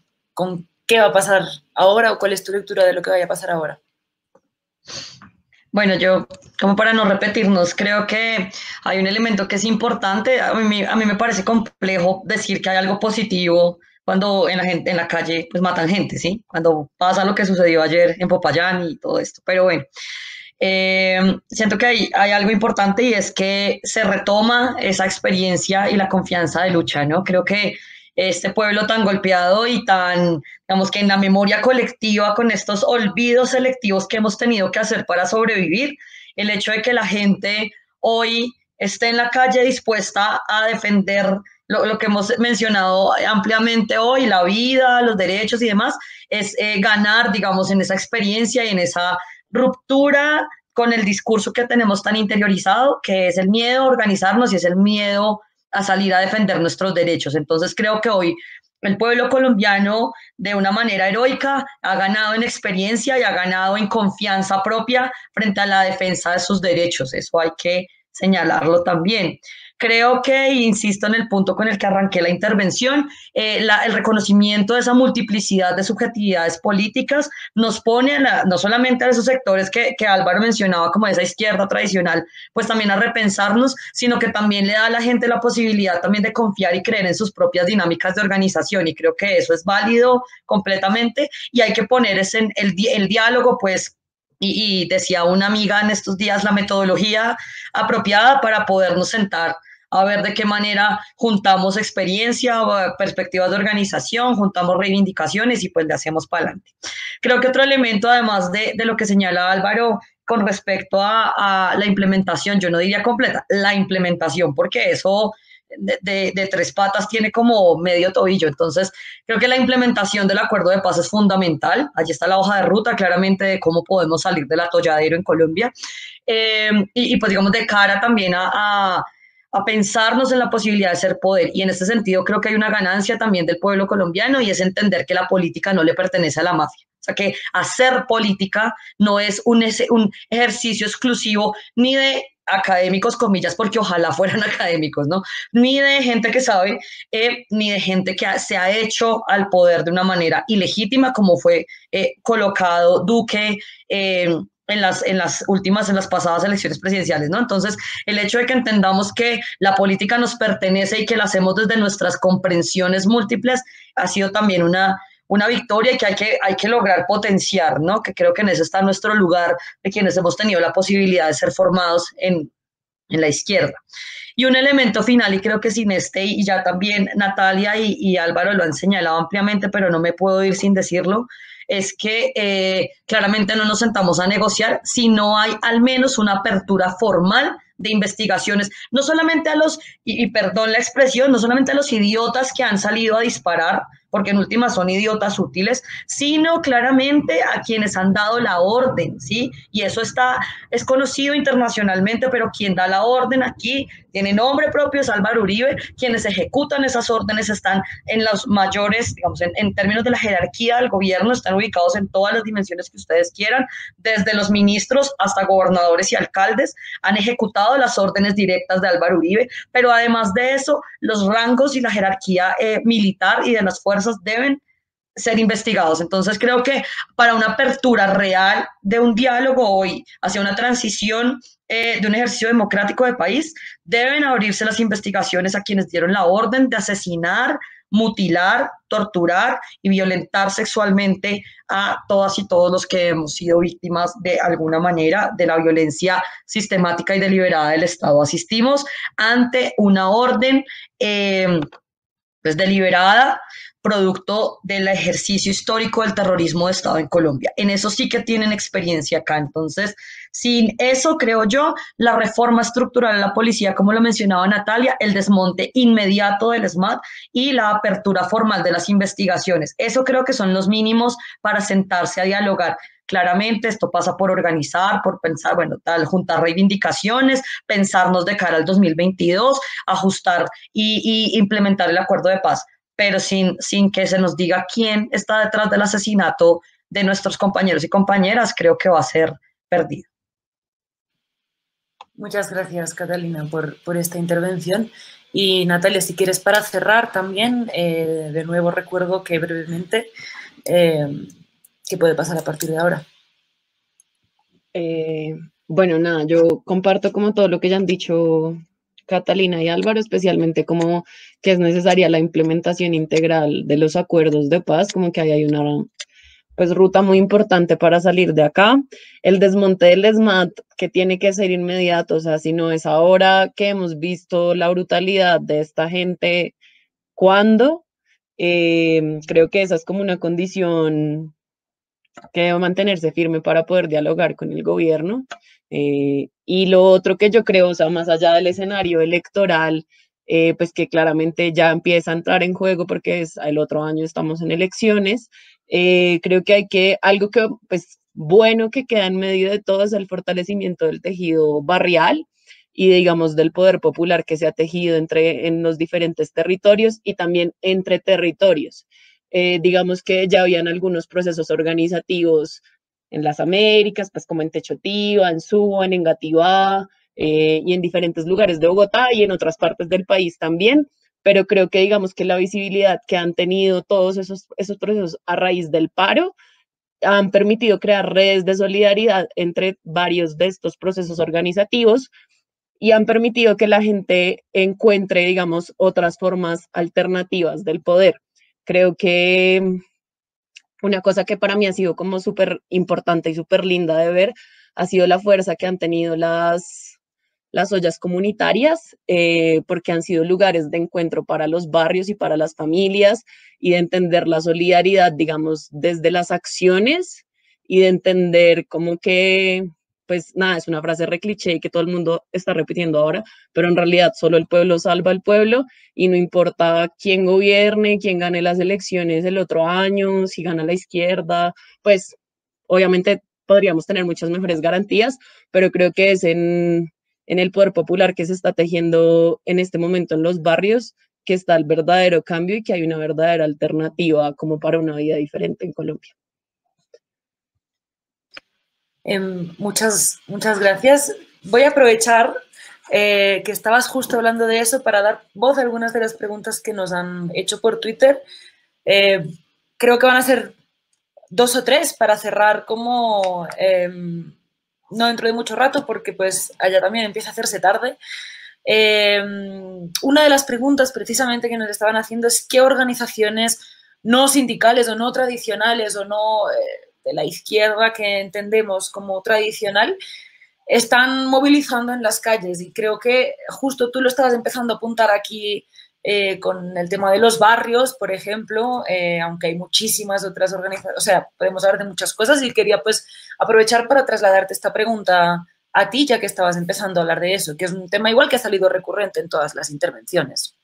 qué va a pasar ahora o cuál es tu lectura de lo que vaya a pasar ahora. Bueno, yo, como para no repetirnos, creo que hay un elemento que es importante. A mí me parece complejo decir que hay algo positivo cuando en la calle pues matan gente, ¿sí? Cuando pasa lo que sucedió ayer en Popayán y todo esto. Pero bueno, siento que hay algo importante y es que se retoma esa experiencia y la confianza de lucha, ¿no? Creo que este pueblo tan golpeado y tan, digamos que en la memoria colectiva, con estos olvidos selectivos que hemos tenido que hacer para sobrevivir, el hecho de que la gente hoy esté en la calle dispuesta a defender lo que hemos mencionado ampliamente hoy, la vida, los derechos y demás, es ganar, digamos, en esa experiencia y en esa ruptura con el discurso que tenemos tan interiorizado, que es el miedo a organizarnos y es el miedo a salir a defender nuestros derechos. Entonces creo que hoy el pueblo colombiano de una manera heroica ha ganado en experiencia y ha ganado en confianza propia frente a la defensa de sus derechos. Eso hay que señalarlo también. Creo que, insisto en el punto con el que arranqué la intervención, el reconocimiento de esa multiplicidad de subjetividades políticas nos pone no solamente a esos sectores que Álvaro mencionaba como esa izquierda tradicional, pues también a repensarnos, sino que también le da a la gente la posibilidad también de confiar y creer en sus propias dinámicas de organización, y creo que eso es válido completamente y hay que poner ese, el diálogo, pues, y decía una amiga en estos días, la metodología apropiada para podernos sentar a ver de qué manera juntamos experiencia, perspectivas de organización, juntamos reivindicaciones y pues le hacemos para adelante. Creo que otro elemento, además de lo que señala Álvaro con respecto a la implementación, yo no diría completa, la implementación, porque eso de tres patas tiene como medio tobillo. Entonces, creo que la implementación del acuerdo de paz es fundamental. Allí está la hoja de ruta, claramente, de cómo podemos salir del atolladero en Colombia. Y pues, digamos, de cara también a pensarnos en la posibilidad de ser poder. Y en este sentido creo que hay una ganancia también del pueblo colombiano y es entender que la política no le pertenece a la mafia. O sea, que hacer política no es un ejercicio exclusivo ni de académicos, comillas, porque ojalá fueran académicos, ¿no? Ni de gente que sabe, ni de gente que se ha hecho al poder de una manera ilegítima, como fue colocado Duque, en las pasadas elecciones presidenciales, ¿no? Entonces, el hecho de que entendamos que la política nos pertenece y que la hacemos desde nuestras comprensiones múltiples ha sido también una victoria y que hay que lograr potenciar, ¿no? Que creo que en eso está nuestro lugar de quienes hemos tenido la posibilidad de ser formados en la izquierda. Y un elemento final, y creo que sin este, y ya también Natalia y Álvaro lo han señalado ampliamente, pero no me puedo ir sin decirlo, es que claramente no nos sentamos a negociar si no hay al menos una apertura formal de investigaciones, no solamente a los, y perdón la expresión, no solamente a los idiotas que han salido a disparar, porque en última son idiotas útiles, sino claramente a quienes han dado la orden, ¿sí? Y eso es conocido internacionalmente, pero quien da la orden aquí tiene nombre propio, es Álvaro Uribe. Quienes ejecutan esas órdenes están en los mayores, digamos, en términos de la jerarquía del gobierno, están ubicados en todas las dimensiones que ustedes quieran, desde los ministros hasta gobernadores y alcaldes, han ejecutado las órdenes directas de Álvaro Uribe, pero además de eso, los rangos y la jerarquía militar y de las fuerzas deben ser investigados. Entonces creo que para una apertura real de un diálogo hoy hacia una transición de un ejercicio democrático de país, deben abrirse las investigaciones a quienes dieron la orden de asesinar, mutilar, torturar y violentar sexualmente a todas y todos los que hemos sido víctimas de alguna manera de la violencia sistemática y deliberada del Estado. Asistimos ante una orden pues deliberada, producto del ejercicio histórico del terrorismo de Estado en Colombia. En eso sí que tienen experiencia acá. Entonces, sin eso, creo yo, la reforma estructural de la policía, como lo mencionaba Natalia, el desmonte inmediato del SMAT y la apertura formal de las investigaciones. Eso creo que son los mínimos para sentarse a dialogar. Claramente esto pasa por organizar, por pensar, bueno, tal, juntar reivindicaciones, pensarnos de cara al 2022, ajustar y implementar el acuerdo de paz, pero sin que se nos diga quién está detrás del asesinato de nuestros compañeros y compañeras, creo que va a ser perdido. Muchas gracias, Catalina, por esta intervención. Y Natalia, si quieres para cerrar también, de nuevo recuerdo que brevemente, ¿qué puede pasar a partir de ahora? Bueno, nada, yo comparto como todo lo que ya han dicho Catalina y Álvaro, especialmente como que es necesaria la implementación integral de los acuerdos de paz, como que ahí hay una pues ruta muy importante para salir de acá. El desmonte del ESMAD que tiene que ser inmediato, o sea, si no es ahora que hemos visto la brutalidad de esta gente, ¿cuándo? Creo que esa es como una condición que debe mantenerse firme para poder dialogar con el gobierno. Y lo otro que yo creo, o sea, más allá del escenario electoral, pues que claramente ya empieza a entrar en juego porque es el otro año estamos en elecciones, creo que hay que, algo que, pues, bueno que queda en medio de todo es el fortalecimiento del tejido barrial y digamos del poder popular que se ha tejido en los diferentes territorios y también entre territorios. Digamos que ya habían algunos procesos organizativos en las Américas, pues como en Techotiva, en Suba, en Engativá, y en diferentes lugares de Bogotá y en otras partes del país también, pero creo que digamos que la visibilidad que han tenido todos esos procesos a raíz del paro han permitido crear redes de solidaridad entre varios de estos procesos organizativos y han permitido que la gente encuentre, digamos, otras formas alternativas del poder. Creo que una cosa que para mí ha sido como súper importante y súper linda de ver ha sido la fuerza que han tenido las ollas comunitarias, porque han sido lugares de encuentro para los barrios y para las familias y de entender la solidaridad, digamos, desde las acciones y de entender como que, pues nada, es una frase re cliché que todo el mundo está repitiendo ahora, pero en realidad solo el pueblo salva al pueblo y no importa quién gobierne, quién gane las elecciones el otro año, si gana la izquierda, pues obviamente podríamos tener muchas mejores garantías, pero creo que es en el poder popular que se está tejiendo en este momento en los barrios que está el verdadero cambio y que hay una verdadera alternativa como para una vida diferente en Colombia. Muchas gracias. Voy a aprovechar que estabas justo hablando de eso para dar voz a algunas de las preguntas que nos han hecho por Twitter. Creo que van a ser 2 o 3 para cerrar como no dentro de mucho rato porque pues allá también empieza a hacerse tarde. Una de las preguntas precisamente que nos estaban haciendo es qué organizaciones no sindicales o no tradicionales o no de la izquierda que entendemos como tradicional están movilizando en las calles y creo que justo tú lo estabas empezando a apuntar aquí con el tema de los barrios, por ejemplo, aunque hay muchísimas otras organizaciones, o sea, podemos hablar de muchas cosas y quería pues aprovechar para trasladarte esta pregunta a ti, ya que estabas empezando a hablar de eso, que es un tema igual que ha salido recurrente en todas las intervenciones.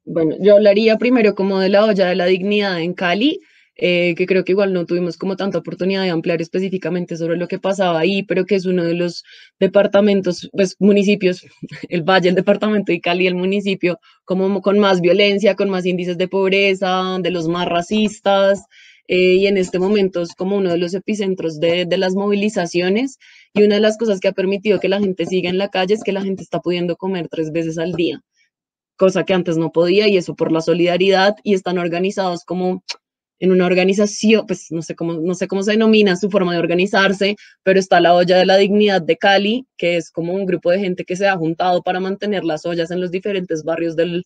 Bueno, yo hablaría primero como de la olla de la dignidad en Cali, que creo que igual no tuvimos como tanta oportunidad de ampliar específicamente sobre lo que pasaba ahí, pero que es uno de los departamentos, pues municipios, el Valle, el departamento de Cali, el municipio como con más violencia, con más índices de pobreza, de los más racistas, y en este momento es como uno de los epicentros de las movilizaciones y una de las cosas que ha permitido que la gente siga en la calle es que la gente está pudiendo comer 3 veces al día, cosa que antes no podía, y eso por la solidaridad, y están organizados como en una organización, pues no sé cómo se denomina su forma de organizarse, pero está la Olla de la Dignidad de Cali, que es como un grupo de gente que se ha juntado para mantener las ollas en los diferentes barrios del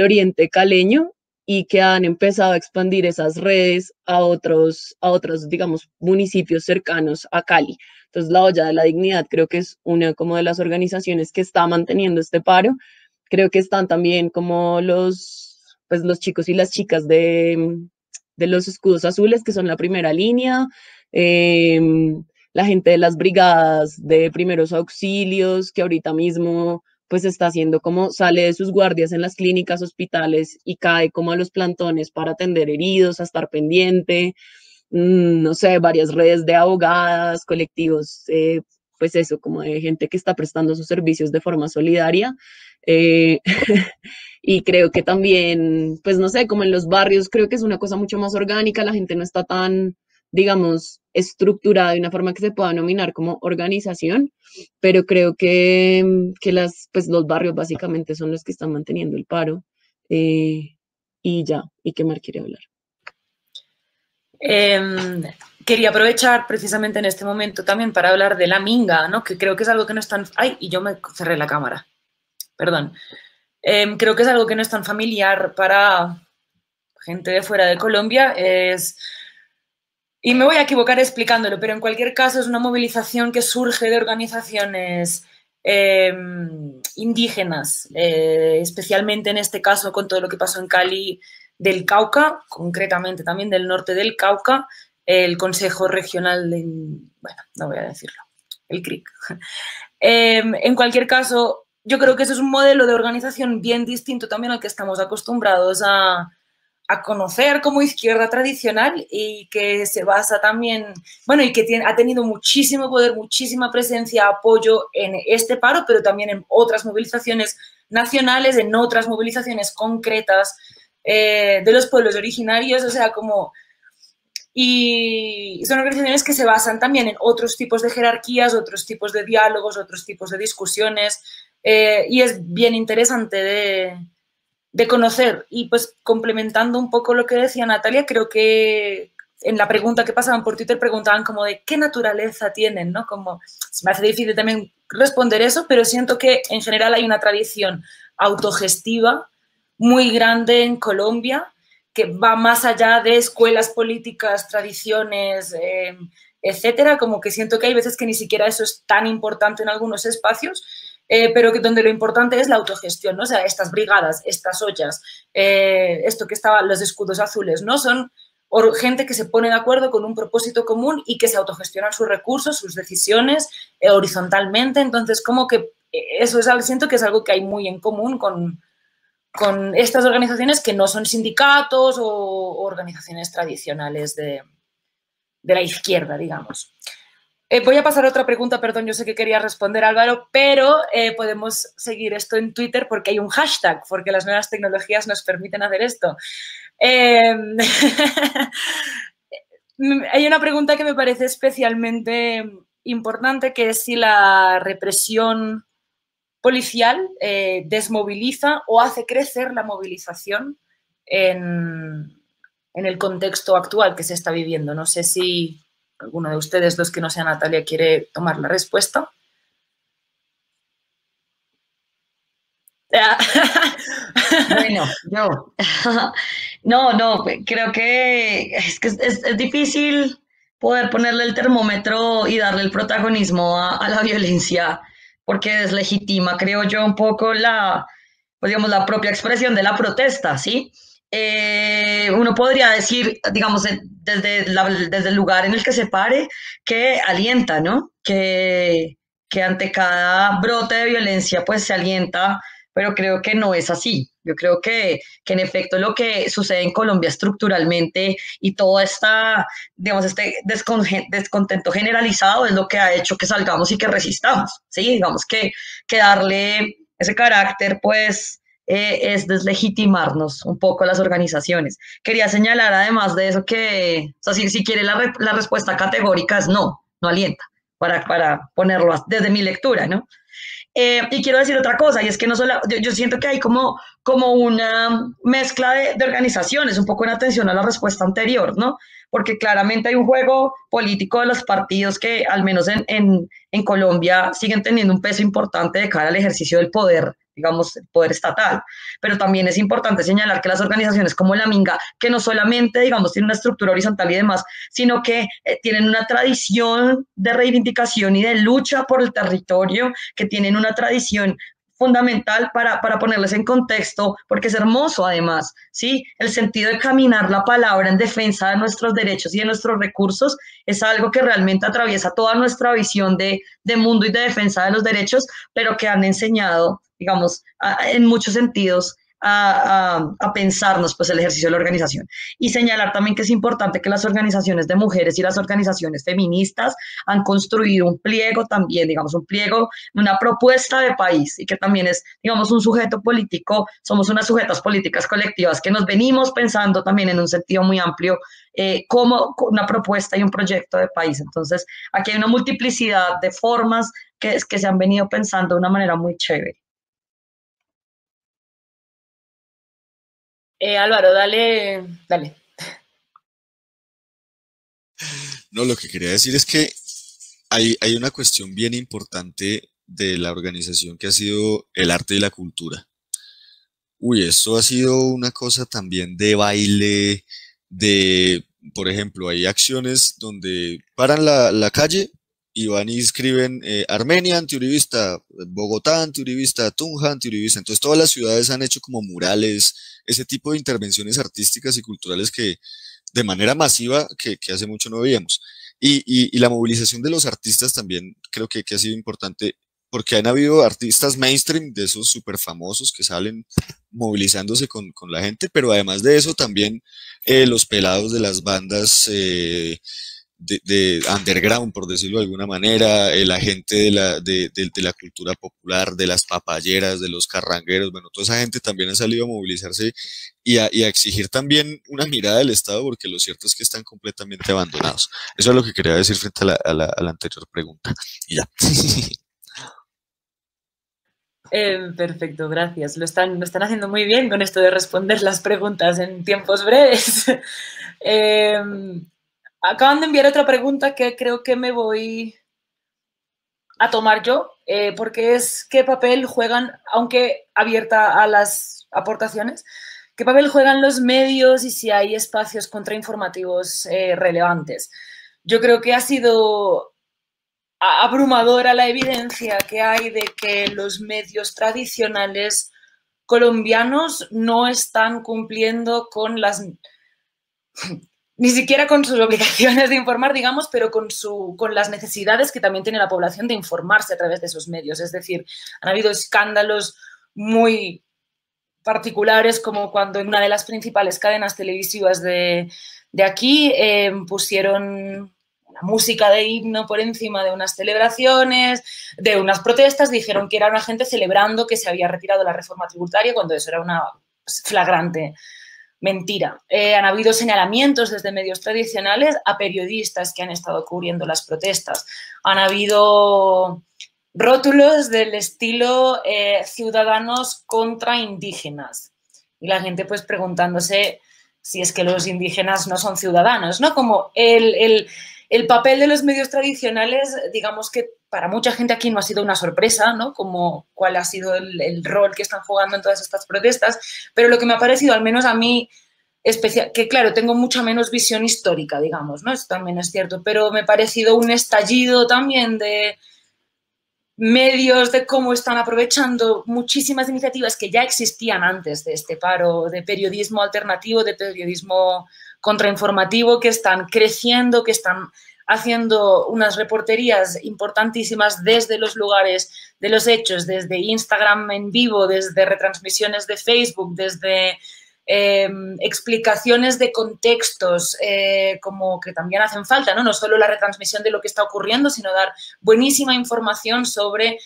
oriente caleño y que han empezado a expandir esas redes a otros, digamos, municipios cercanos a Cali. Entonces, la Olla de la Dignidad creo que es una como de las organizaciones que está manteniendo este paro. Creo que están también como pues los chicos y las chicas de los escudos azules, que son la primera línea, la gente de las brigadas de primeros auxilios, que ahorita mismo pues está haciendo como sale de sus guardias en las clínicas, hospitales y cae como a los plantones para atender heridos, a estar pendiente, no sé, varias redes de abogadas, colectivos, pues eso, como de gente que está prestando sus servicios de forma solidaria. Eh, y creo que también, pues no sé, como en los barrios, creo que es una cosa mucho más orgánica, la gente no está tan, digamos, estructurada de una forma que se pueda nominar como organización, pero creo que pues los barrios básicamente son los que están manteniendo el paro. Y ya, ¿y qué más quiere hablar? Quería aprovechar precisamente en este momento también para hablar de la minga, ¿no? Que creo que es algo que no es tan... ¡Ay! Y yo me cerré la cámara. Perdón. Creo que es algo que no es tan familiar para gente de fuera de Colombia. Y me voy a equivocar explicándolo, pero en cualquier caso es una movilización que surge de organizaciones indígenas, especialmente en este caso con todo lo que pasó en Cali, del Cauca, concretamente también del norte del Cauca, el Consejo Regional de... Bueno, no voy a decirlo, el CRIC. En cualquier caso, yo creo que eso es un modelo de organización bien distinto también al que estamos acostumbrados a conocer como izquierda tradicional y que se basa también, bueno, y que ha tenido muchísimo poder, muchísima presencia, apoyo en este paro, pero también en otras movilizaciones nacionales, en otras movilizaciones concretas de los pueblos originarios, o sea, como... Y son organizaciones que se basan también en otros tipos de jerarquías, otros tipos de diálogos, otros tipos de discusiones, y es bien interesante de conocer. Y pues complementando un poco lo que decía Natalia, creo que en la pregunta que pasaban por Twitter preguntaban como de qué naturaleza tienen, ¿no? Como se me hace difícil también responder eso, pero siento que en general hay una tradición autogestiva muy grande en Colombia que va más allá de escuelas políticas, tradiciones, etcétera, como que siento que hay veces que ni siquiera eso es tan importante en algunos espacios, pero que donde lo importante es la autogestión, ¿no? O sea, estas brigadas, estas ollas, esto que estaban los escudos azules, ¿no? Son gente que se pone de acuerdo con un propósito común y que se autogestionan sus recursos, sus decisiones horizontalmente. Entonces, como que eso es algo, siento que es algo que hay muy en común con estas organizaciones que no son sindicatos o organizaciones tradicionales de la izquierda, digamos. Voy a pasar a otra pregunta, perdón, yo sé que quería responder Álvaro, pero podemos seguir esto en Twitter porque hay un hashtag, porque las nuevas tecnologías nos permiten hacer esto. Hay una pregunta que me parece especialmente importante, que es si la represión policial desmoviliza o hace crecer la movilización en el contexto actual que se está viviendo. No sé si alguno de ustedes, los que no sea Natalia, quiere tomar la respuesta. Bueno, yo. No, creo que es difícil poder ponerle el termómetro y darle el protagonismo a la violencia, porque deslegitima, creo yo, un poco pues digamos, la propia expresión de la protesta, ¿sí? Uno podría decir, digamos, desde el lugar en el que se pare, que alienta, ¿no? Que ante cada brote de violencia, pues se alienta, pero creo que no es así. Yo creo que en efecto lo que sucede en Colombia estructuralmente y todo digamos, este descontento generalizado es lo que ha hecho que salgamos y que resistamos, ¿sí? Digamos que darle ese carácter, pues, es deslegitimarnos un poco a las organizaciones. Quería señalar además de eso que, o sea, si quiere la respuesta categórica es no alienta, para ponerlo desde mi lectura, ¿no? Y quiero decir otra cosa, y es que no solo, yo siento que hay como una mezcla de organizaciones, un poco en atención a la respuesta anterior, ¿no? Porque claramente hay un juego político de los partidos que, al menos en Colombia, siguen teniendo un peso importante de cara al ejercicio del poder, digamos, el poder estatal. Pero también es importante señalar que las organizaciones como la Minga, que no solamente, digamos, tienen una estructura horizontal y demás, sino que tienen una tradición de reivindicación y de lucha por el territorio, que tienen una tradición fundamental para ponerles en contexto, porque es hermoso además, ¿sí? El sentido de caminar la palabra en defensa de nuestros derechos y de nuestros recursos es algo que realmente atraviesa toda nuestra visión de mundo y de defensa de los derechos, pero que han enseñado, digamos, en muchos sentidos a pensarnos pues el ejercicio de la organización. Y señalar también que es importante que las organizaciones de mujeres y las organizaciones feministas han construido un pliego también, digamos, un pliego, una propuesta de país y que también es, digamos, un sujeto político, somos unas sujetas políticas colectivas que nos venimos pensando también en un sentido muy amplio como una propuesta y un proyecto de país. Entonces, aquí hay una multiplicidad de formas que se han venido pensando de una manera muy chévere. Álvaro, dale. No, lo que quería decir es que hay una cuestión bien importante de la organización que ha sido el arte y la cultura. Uy, esto ha sido una cosa también de baile, por ejemplo, hay acciones donde paran la calle y van y escriben Armenia antiuribista, Bogotá antiuribista, Tunja antiuribista. Entonces todas las ciudades han hecho como murales, ese tipo de intervenciones artísticas y culturales que de manera masiva que hace mucho no veíamos. Y la movilización de los artistas también creo que ha sido importante porque han habido artistas mainstream de esos súper famosos que salen movilizándose con la gente, pero además de eso también los pelados de las bandas de underground, por decirlo de alguna manera, la gente de la cultura popular, de las papayeras, de los carrangueros, bueno, toda esa gente también ha salido a movilizarse y a exigir también una mirada del Estado, porque lo cierto es que están completamente abandonados. Eso es lo que quería decir frente a la anterior pregunta. Y ya. Perfecto, gracias. Lo están haciendo muy bien con esto de responder las preguntas en tiempos breves. Acaban de enviar otra pregunta que creo que me voy a tomar yo, porque es qué papel juegan, aunque abierta a las aportaciones, qué papel juegan los medios y si hay espacios contrainformativos relevantes. Yo creo que ha sido abrumadora la evidencia que hay de que los medios tradicionales colombianos no están cumpliendo con ni siquiera con sus obligaciones de informar, digamos, pero con las necesidades que también tiene la población de informarse a través de esos medios. Es decir, han habido escándalos muy particulares, como cuando en una de las principales cadenas televisivas de aquí pusieron una música de himno por encima de unas celebraciones, de unas protestas, dijeron que era una gente celebrando que se había retirado la reforma tributaria, cuando eso era una flagrante mentira. Han habido señalamientos desde medios tradicionales a periodistas que han estado cubriendo las protestas. Han habido rótulos del estilo ciudadanos contra indígenas. Y la gente pues preguntándose si es que los indígenas no son ciudadanos, ¿no? Como el papel de los medios tradicionales, digamos que para mucha gente aquí no ha sido una sorpresa, ¿no? Como cuál ha sido el rol que están jugando en todas estas protestas, pero lo que me ha parecido, al menos a mí, especial, que claro, tengo mucha menos visión histórica, digamos, ¿no? Eso también es cierto, pero me ha parecido un estallido también de medios, de cómo están aprovechando muchísimas iniciativas que ya existían antes de este paro, de periodismo alternativo, de periodismo contrainformativo, que están creciendo, que están haciendo unas reporterías importantísimas desde los lugares de los hechos, desde Instagram en vivo, desde retransmisiones de Facebook, desde explicaciones de contextos como que también hacen falta, ¿no? No solo la retransmisión de lo que está ocurriendo, sino dar buenísima información sobre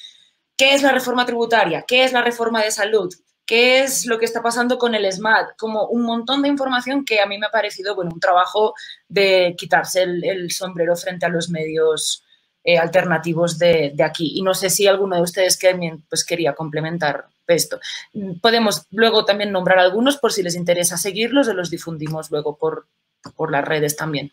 qué es la reforma tributaria, qué es la reforma de salud, qué es lo que está pasando con el SMAD, como un montón de información que a mí me ha parecido, bueno, un trabajo de quitarse el sombrero frente a los medios alternativos de aquí. Y no sé si alguno de ustedes pues, quería complementar esto. Podemos luego también nombrar algunos por si les interesa seguirlos o los difundimos luego por las redes también.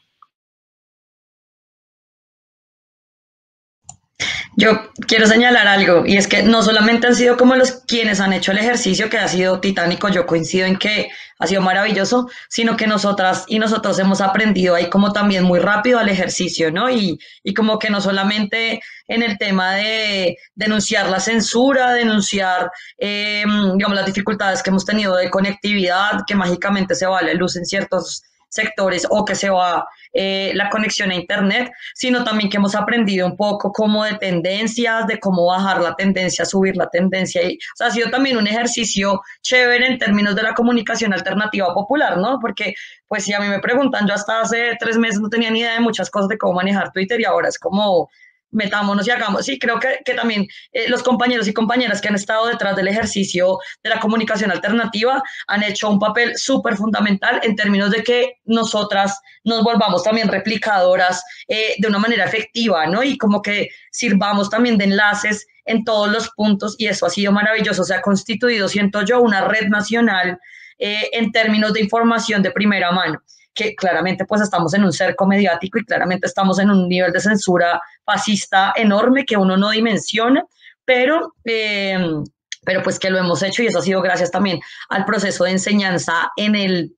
Yo quiero señalar algo, y es que no solamente han sido como los quienes han hecho el ejercicio, que ha sido titánico, yo coincido en que ha sido maravilloso, sino que nosotras y nosotros hemos aprendido ahí como también muy rápido al ejercicio, ¿no? Y como que no solamente en el tema de denunciar la censura, denunciar, digamos, las dificultades que hemos tenido de conectividad, que mágicamente se va la luz en ciertos sectores o que se va la conexión a Internet, sino también que hemos aprendido un poco como de tendencias, de cómo bajar la tendencia, subir la tendencia. Y, o sea, ha sido también un ejercicio chévere en términos de la comunicación alternativa popular, ¿no? Porque, pues, si a mí me preguntan, yo hasta hace 3 meses no tenía ni idea de muchas cosas de cómo manejar Twitter y ahora es como metámonos y hagamos. Sí, creo que también los compañeros y compañeras que han estado detrás del ejercicio de la comunicación alternativa han hecho un papel súper fundamental en términos de que nosotras nos volvamos también replicadoras de una manera efectiva, ¿no? Y como que sirvamos también de enlaces en todos los puntos y eso ha sido maravilloso. Se ha constituido, siento yo, una red nacional en términos de información de primera mano, que claramente pues estamos en un cerco mediático y claramente estamos en un nivel de censura fascista enorme que uno no dimensiona, pero, pero pues que lo hemos hecho y eso ha sido gracias también al proceso de enseñanza en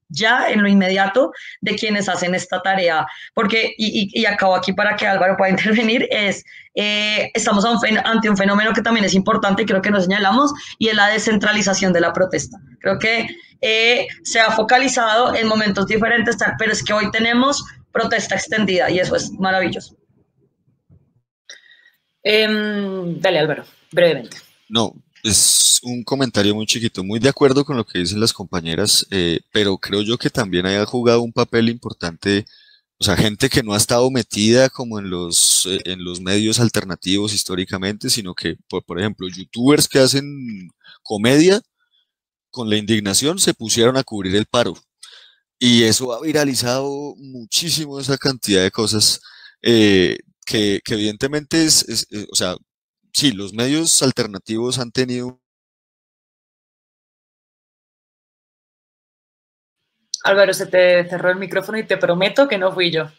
lo inmediato de quienes hacen esta tarea, porque, y acabo aquí para que Álvaro pueda intervenir, estamos ante un fenómeno que también es importante y creo que nos señalamos, y es la descentralización de la protesta. Creo que se ha focalizado en momentos diferentes, pero es que hoy tenemos protesta extendida y eso es maravilloso. Dale, Álvaro, brevemente. No, es un comentario muy chiquito, muy de acuerdo con lo que dicen las compañeras, pero creo yo que también haya jugado un papel importante, o sea, gente que no ha estado metida como en los medios alternativos históricamente, sino que, por ejemplo, youtubers que hacen comedia, con la indignación se pusieron a cubrir el paro. Y eso ha viralizado muchísimo esa cantidad de cosas que evidentemente o sea, sí, los medios alternativos han tenido... Álvaro, se te cerró el micrófono y te prometo que no fui yo.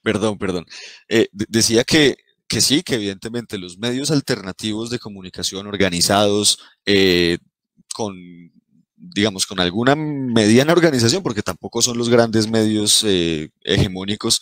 Perdón. Decía que sí, que evidentemente los medios alternativos de comunicación organizados, con, digamos, con alguna mediana organización, porque tampoco son los grandes medios hegemónicos,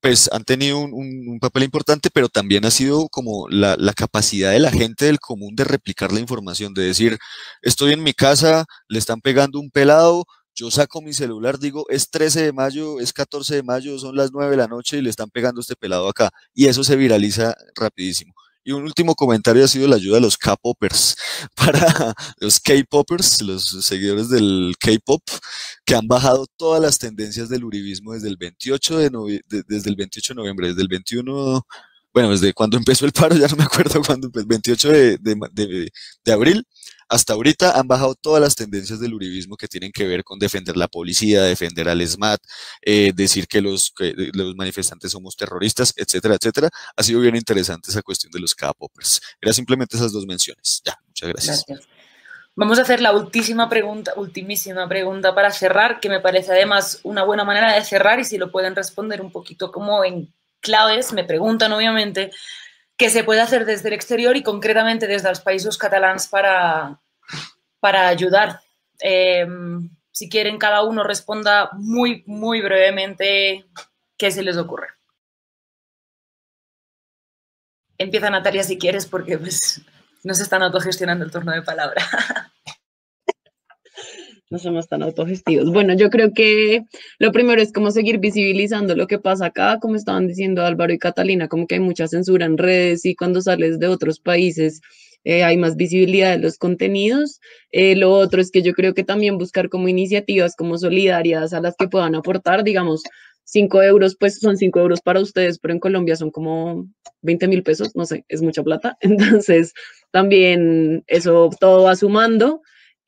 pues han tenido un papel importante, pero también ha sido como la capacidad de la gente del común de replicar la información, de decir, estoy en mi casa, le están pegando un pelado, yo saco mi celular, digo, es 13 de mayo, es 14 de mayo, son las 9 de la noche y le están pegando este pelado acá, y eso se viraliza rapidísimo. Y un último comentario ha sido la ayuda de los K-Poppers, para los K-Poppers, los seguidores del K-Pop, que han bajado todas las tendencias del uribismo desde el 28 desde el 28 de noviembre, desde el 21, bueno, desde cuando empezó el paro, ya no me acuerdo cuándo, pues 28 de abril, hasta ahorita han bajado todas las tendencias del uribismo que tienen que ver con defender la policía, defender al SMAT, decir que los manifestantes somos terroristas, etcétera, etcétera. Ha sido bien interesante esa cuestión de los K-Poppers. Era simplemente esas dos menciones. Ya, muchas gracias. Gracias. Vamos a hacer la ultimísima pregunta para cerrar, que me parece además una buena manera de cerrar y si lo pueden responder un poquito como en claves, me preguntan obviamente, ¿qué se puede hacer desde el exterior y concretamente desde los países catalans para ayudar? Si quieren, cada uno responda muy, muy brevemente qué se les ocurre. Empieza Natalia si quieres, porque pues no se están autogestionando el turno de palabra. No somos tan autogestivos. Bueno, yo creo que lo primero es como seguir visibilizando lo que pasa acá, como estaban diciendo Álvaro y Catalina, como que hay mucha censura en redes y cuando sales de otros países hay más visibilidad de los contenidos. Lo otro es que yo creo que también buscar como iniciativas como solidarias a las que puedan aportar, digamos, 5 euros, pues son 5 euros para ustedes, pero en Colombia son como 20.000 pesos, no sé, es mucha plata. Entonces, también eso todo va sumando.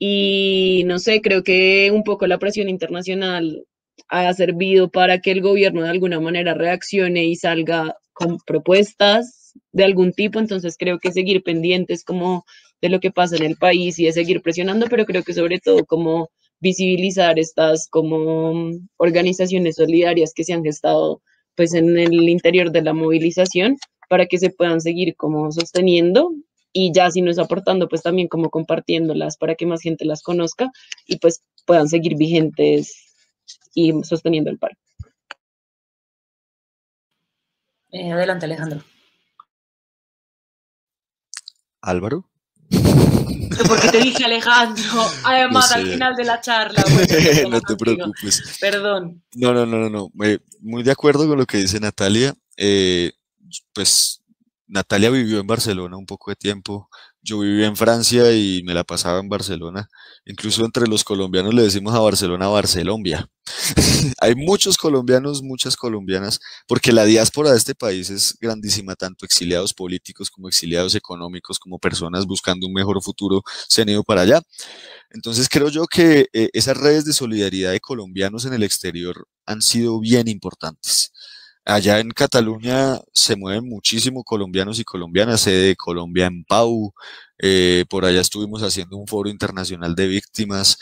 Y no sé, creo que un poco la presión internacional ha servido para que el gobierno de alguna manera reaccione y salga con propuestas de algún tipo. Entonces creo que seguir pendientes como de lo que pasa en el país y de seguir presionando, pero creo que sobre todo como visibilizar estas como organizaciones solidarias que se han gestado pues en el interior de la movilización para que se puedan seguir como sosteniendo y ya si no es aportando, pues también como compartiéndolas para que más gente las conozca y pues puedan seguir vigentes y sosteniendo el paro. Adelante, Alejandro. Álvaro. ¿Por qué te dije Alejandro? Además, No sé. al final de la charla. Bueno, no te preocupes. Perdón. No. Muy de acuerdo con lo que dice Natalia. Pues Natalia vivió en Barcelona un poco de tiempo. Yo viví en Francia y me la pasaba en Barcelona. Incluso entre los colombianos le decimos a Barcelona Barcelombia. Hay muchos colombianos, muchas colombianas, porque la diáspora de este país es grandísima, tanto exiliados políticos como exiliados económicos, como personas buscando un mejor futuro se han ido para allá. Entonces creo yo que esas redes de solidaridad de colombianos en el exterior han sido bien importantes. Allá en Cataluña se mueven muchísimo colombianos y colombianas, sede de Colombia en Pau, por allá estuvimos haciendo un foro internacional de víctimas,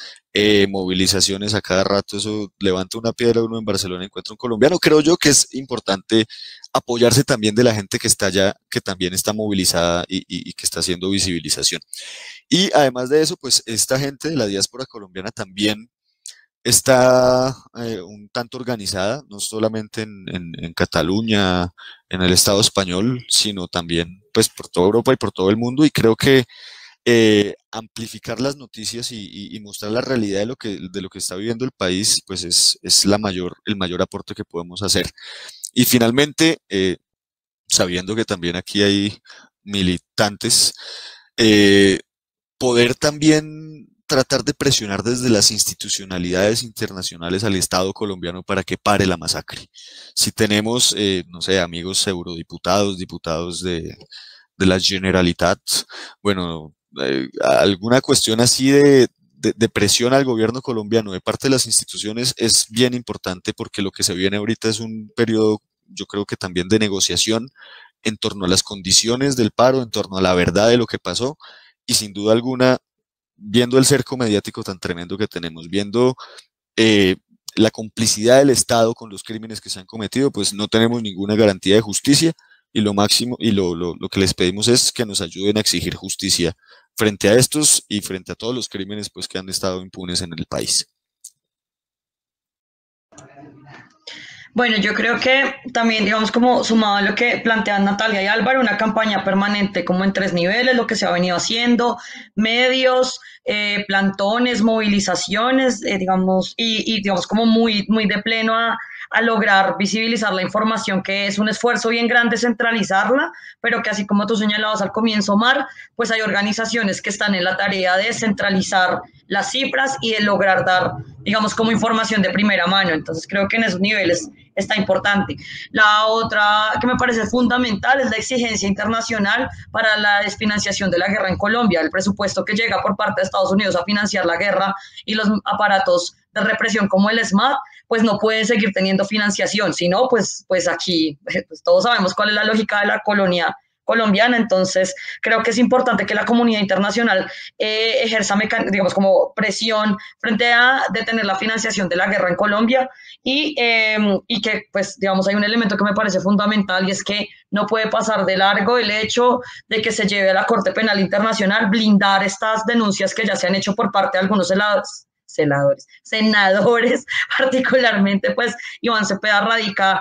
movilizaciones a cada rato, eso levanta una piedra uno en Barcelona, encuentra un colombiano. Creo yo que es importante apoyarse también de la gente que está allá, que también está movilizada y que está haciendo visibilización. Y además de eso, pues esta gente de la diáspora colombiana también está un tanto organizada, no solamente en Cataluña, en el Estado español, sino también pues por toda Europa y por todo el mundo. Y creo que amplificar las noticias y mostrar la realidad de lo que está viviendo el país, pues es el mayor aporte que podemos hacer. Y finalmente, sabiendo que también aquí hay militantes, poder también tratar de presionar desde las institucionalidades internacionales al Estado colombiano para que pare la masacre. Si tenemos, no sé, amigos eurodiputados, diputados de la Generalitat, bueno, alguna cuestión así de presión al gobierno colombiano de parte de las instituciones es bien importante, porque lo que se viene ahorita es un periodo, yo creo que también de negociación en torno a las condiciones del paro, en torno a la verdad de lo que pasó, y sin duda alguna, viendo el cerco mediático tan tremendo que tenemos, viendo la complicidad del Estado con los crímenes que se han cometido, pues no tenemos ninguna garantía de justicia, y lo máximo y lo que les pedimos es que nos ayuden a exigir justicia frente a estos y frente a todos los crímenes pues que han estado impunes en el país. Bueno, yo creo que también, digamos, como sumado a lo que plantean Natalia y Álvaro, una campaña permanente como en 3 niveles, lo que se ha venido haciendo, medios, plantones, movilizaciones, digamos, y digamos como muy de pleno a lograr visibilizar la información, que es un esfuerzo bien grande centralizarla, pero que así como tú señalabas al comienzo, Mar, pues hay organizaciones que están en la tarea de centralizar las cifras y de lograr dar, digamos, como información de primera mano. Entonces creo que en esos niveles está importante. La otra que me parece fundamental es la exigencia internacional para la desfinanciación de la guerra en Colombia, el presupuesto que llega por parte de Estados Unidos a financiar la guerra y los aparatos de represión como el SMAT, pues no pueden seguir teniendo financiación, sino pues aquí pues todos sabemos cuál es la lógica de la colonia colombiana. Entonces creo que es importante que la comunidad internacional ejerza, digamos, como presión frente a detener la financiación de la guerra en Colombia y que, pues, digamos, hay un elemento que me parece fundamental, y es que no puede pasar de largo el hecho de que se lleve a la Corte Penal Internacional blindar estas denuncias que ya se han hecho por parte de algunos senadores, particularmente, pues, Iván Cepeda radica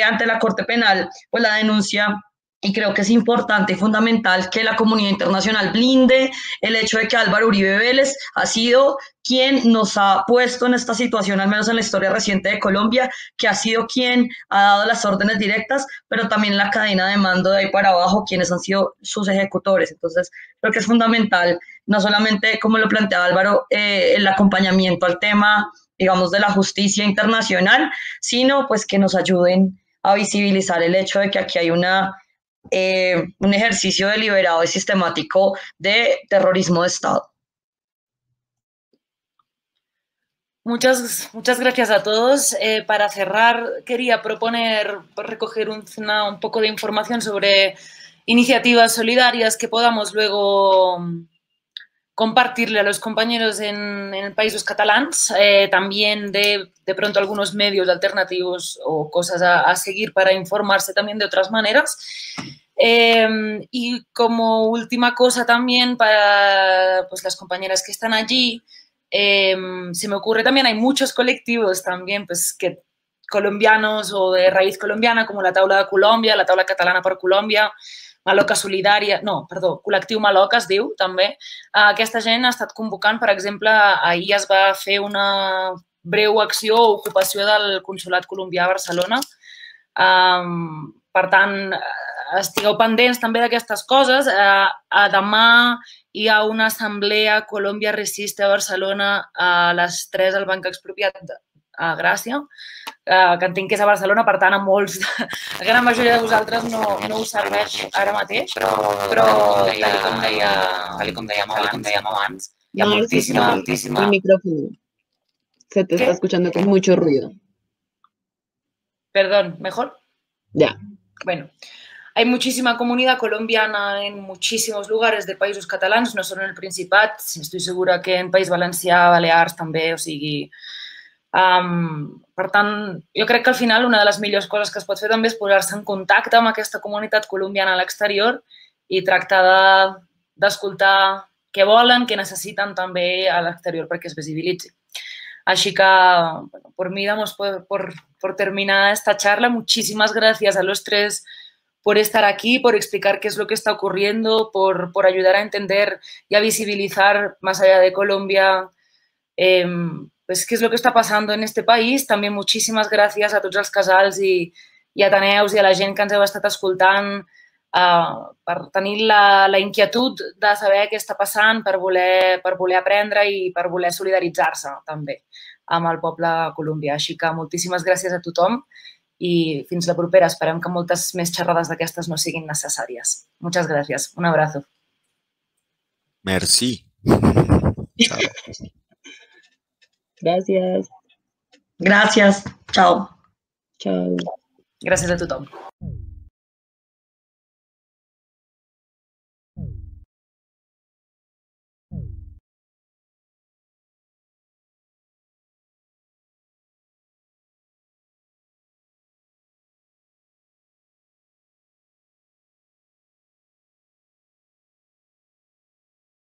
ante la Corte Penal, pues, la denuncia. Y creo que es importante y fundamental que la comunidad internacional blinde el hecho de que Álvaro Uribe Vélez ha sido quien nos ha puesto en esta situación, al menos en la historia reciente de Colombia, que ha sido quien ha dado las órdenes directas, pero también la cadena de mando de ahí para abajo, quienes han sido sus ejecutores. Entonces, creo que es fundamental, no solamente, como lo plantea Álvaro, el acompañamiento al tema, digamos, de la justicia internacional, sino pues que nos ayuden a visibilizar el hecho de que aquí hay un ejercicio deliberado y sistemático de terrorismo de Estado. Muchas gracias a todos. Para cerrar, quería proponer recoger un poco de información sobre iniciativas solidarias que podamos luego compartirle a los compañeros en el Països Catalans, también de pronto algunos medios alternativos o cosas a seguir para informarse también de otras maneras. Y como última cosa también para pues, las compañeras que están allí, se me ocurre también, hay muchos colectivos también pues, que colombianos o de raïz colombiana, com la Taula de Colòmbia, la Taula Catalana per Colòmbia, Maloca Solidària, no, perdó, Col·lectiu Maloca es diu, també. Aquesta gent ha estat convocant, per exemple, ahir es va fer una breu acció o ocupació del Consolat colombià a Barcelona. Per tant, estigueu pendents també d'aquestes coses. Demà hi ha una assemblea Colòmbia Resiste a Barcelona a les 3 al Banc Expropiat a Gràcia, que entenc que és a Barcelona, per tant, a molts, la gran majoria de vosaltres no us serveix ara mateix, però tal com dèiem abans, hi ha moltíssima... El micrófono. Se te está escuchando con mucho ruido. Perdón, ¿mejor? Ya. Bueno, hay muchísima comunidad colombiana en muchísimos lugares de països catalans, no solo en el Principat, estoy segura que en País Valencià, Balears també, o sigui... Per tant, jo crec que al final una de les millors coses que es pot fer també és posar-se en contacte amb aquesta comunitat colombiana a l'exterior i tractar d'escoltar què volen, què necessiten també a l'exterior perquè es visibilitzi. Así que, bueno, por mí damos por terminada esta charla. Muchísimas gracias a los tres por estar aquí, por explicar qué es lo que está ocurriendo, por ayudar a entender y a visibilizar más allá de Colombia pues, qué es lo que está pasando en este país. També muchísimas gracias a tots els casals i ateneus i a la gent que ens heu estat escoltant per tenir la inquietud de saber què està passant, per voler aprendre i per voler solidaritzar-se també amb el poble colombià. Així que moltíssimes gràcies a tothom i fins la propera. Esperem que moltes més xerrades d'aquestes no siguin necessàries. Muchas gracias. Un abrazo. Merci. Chao. Gracias. Gracias. Chao. Chao. Gràcies a tothom.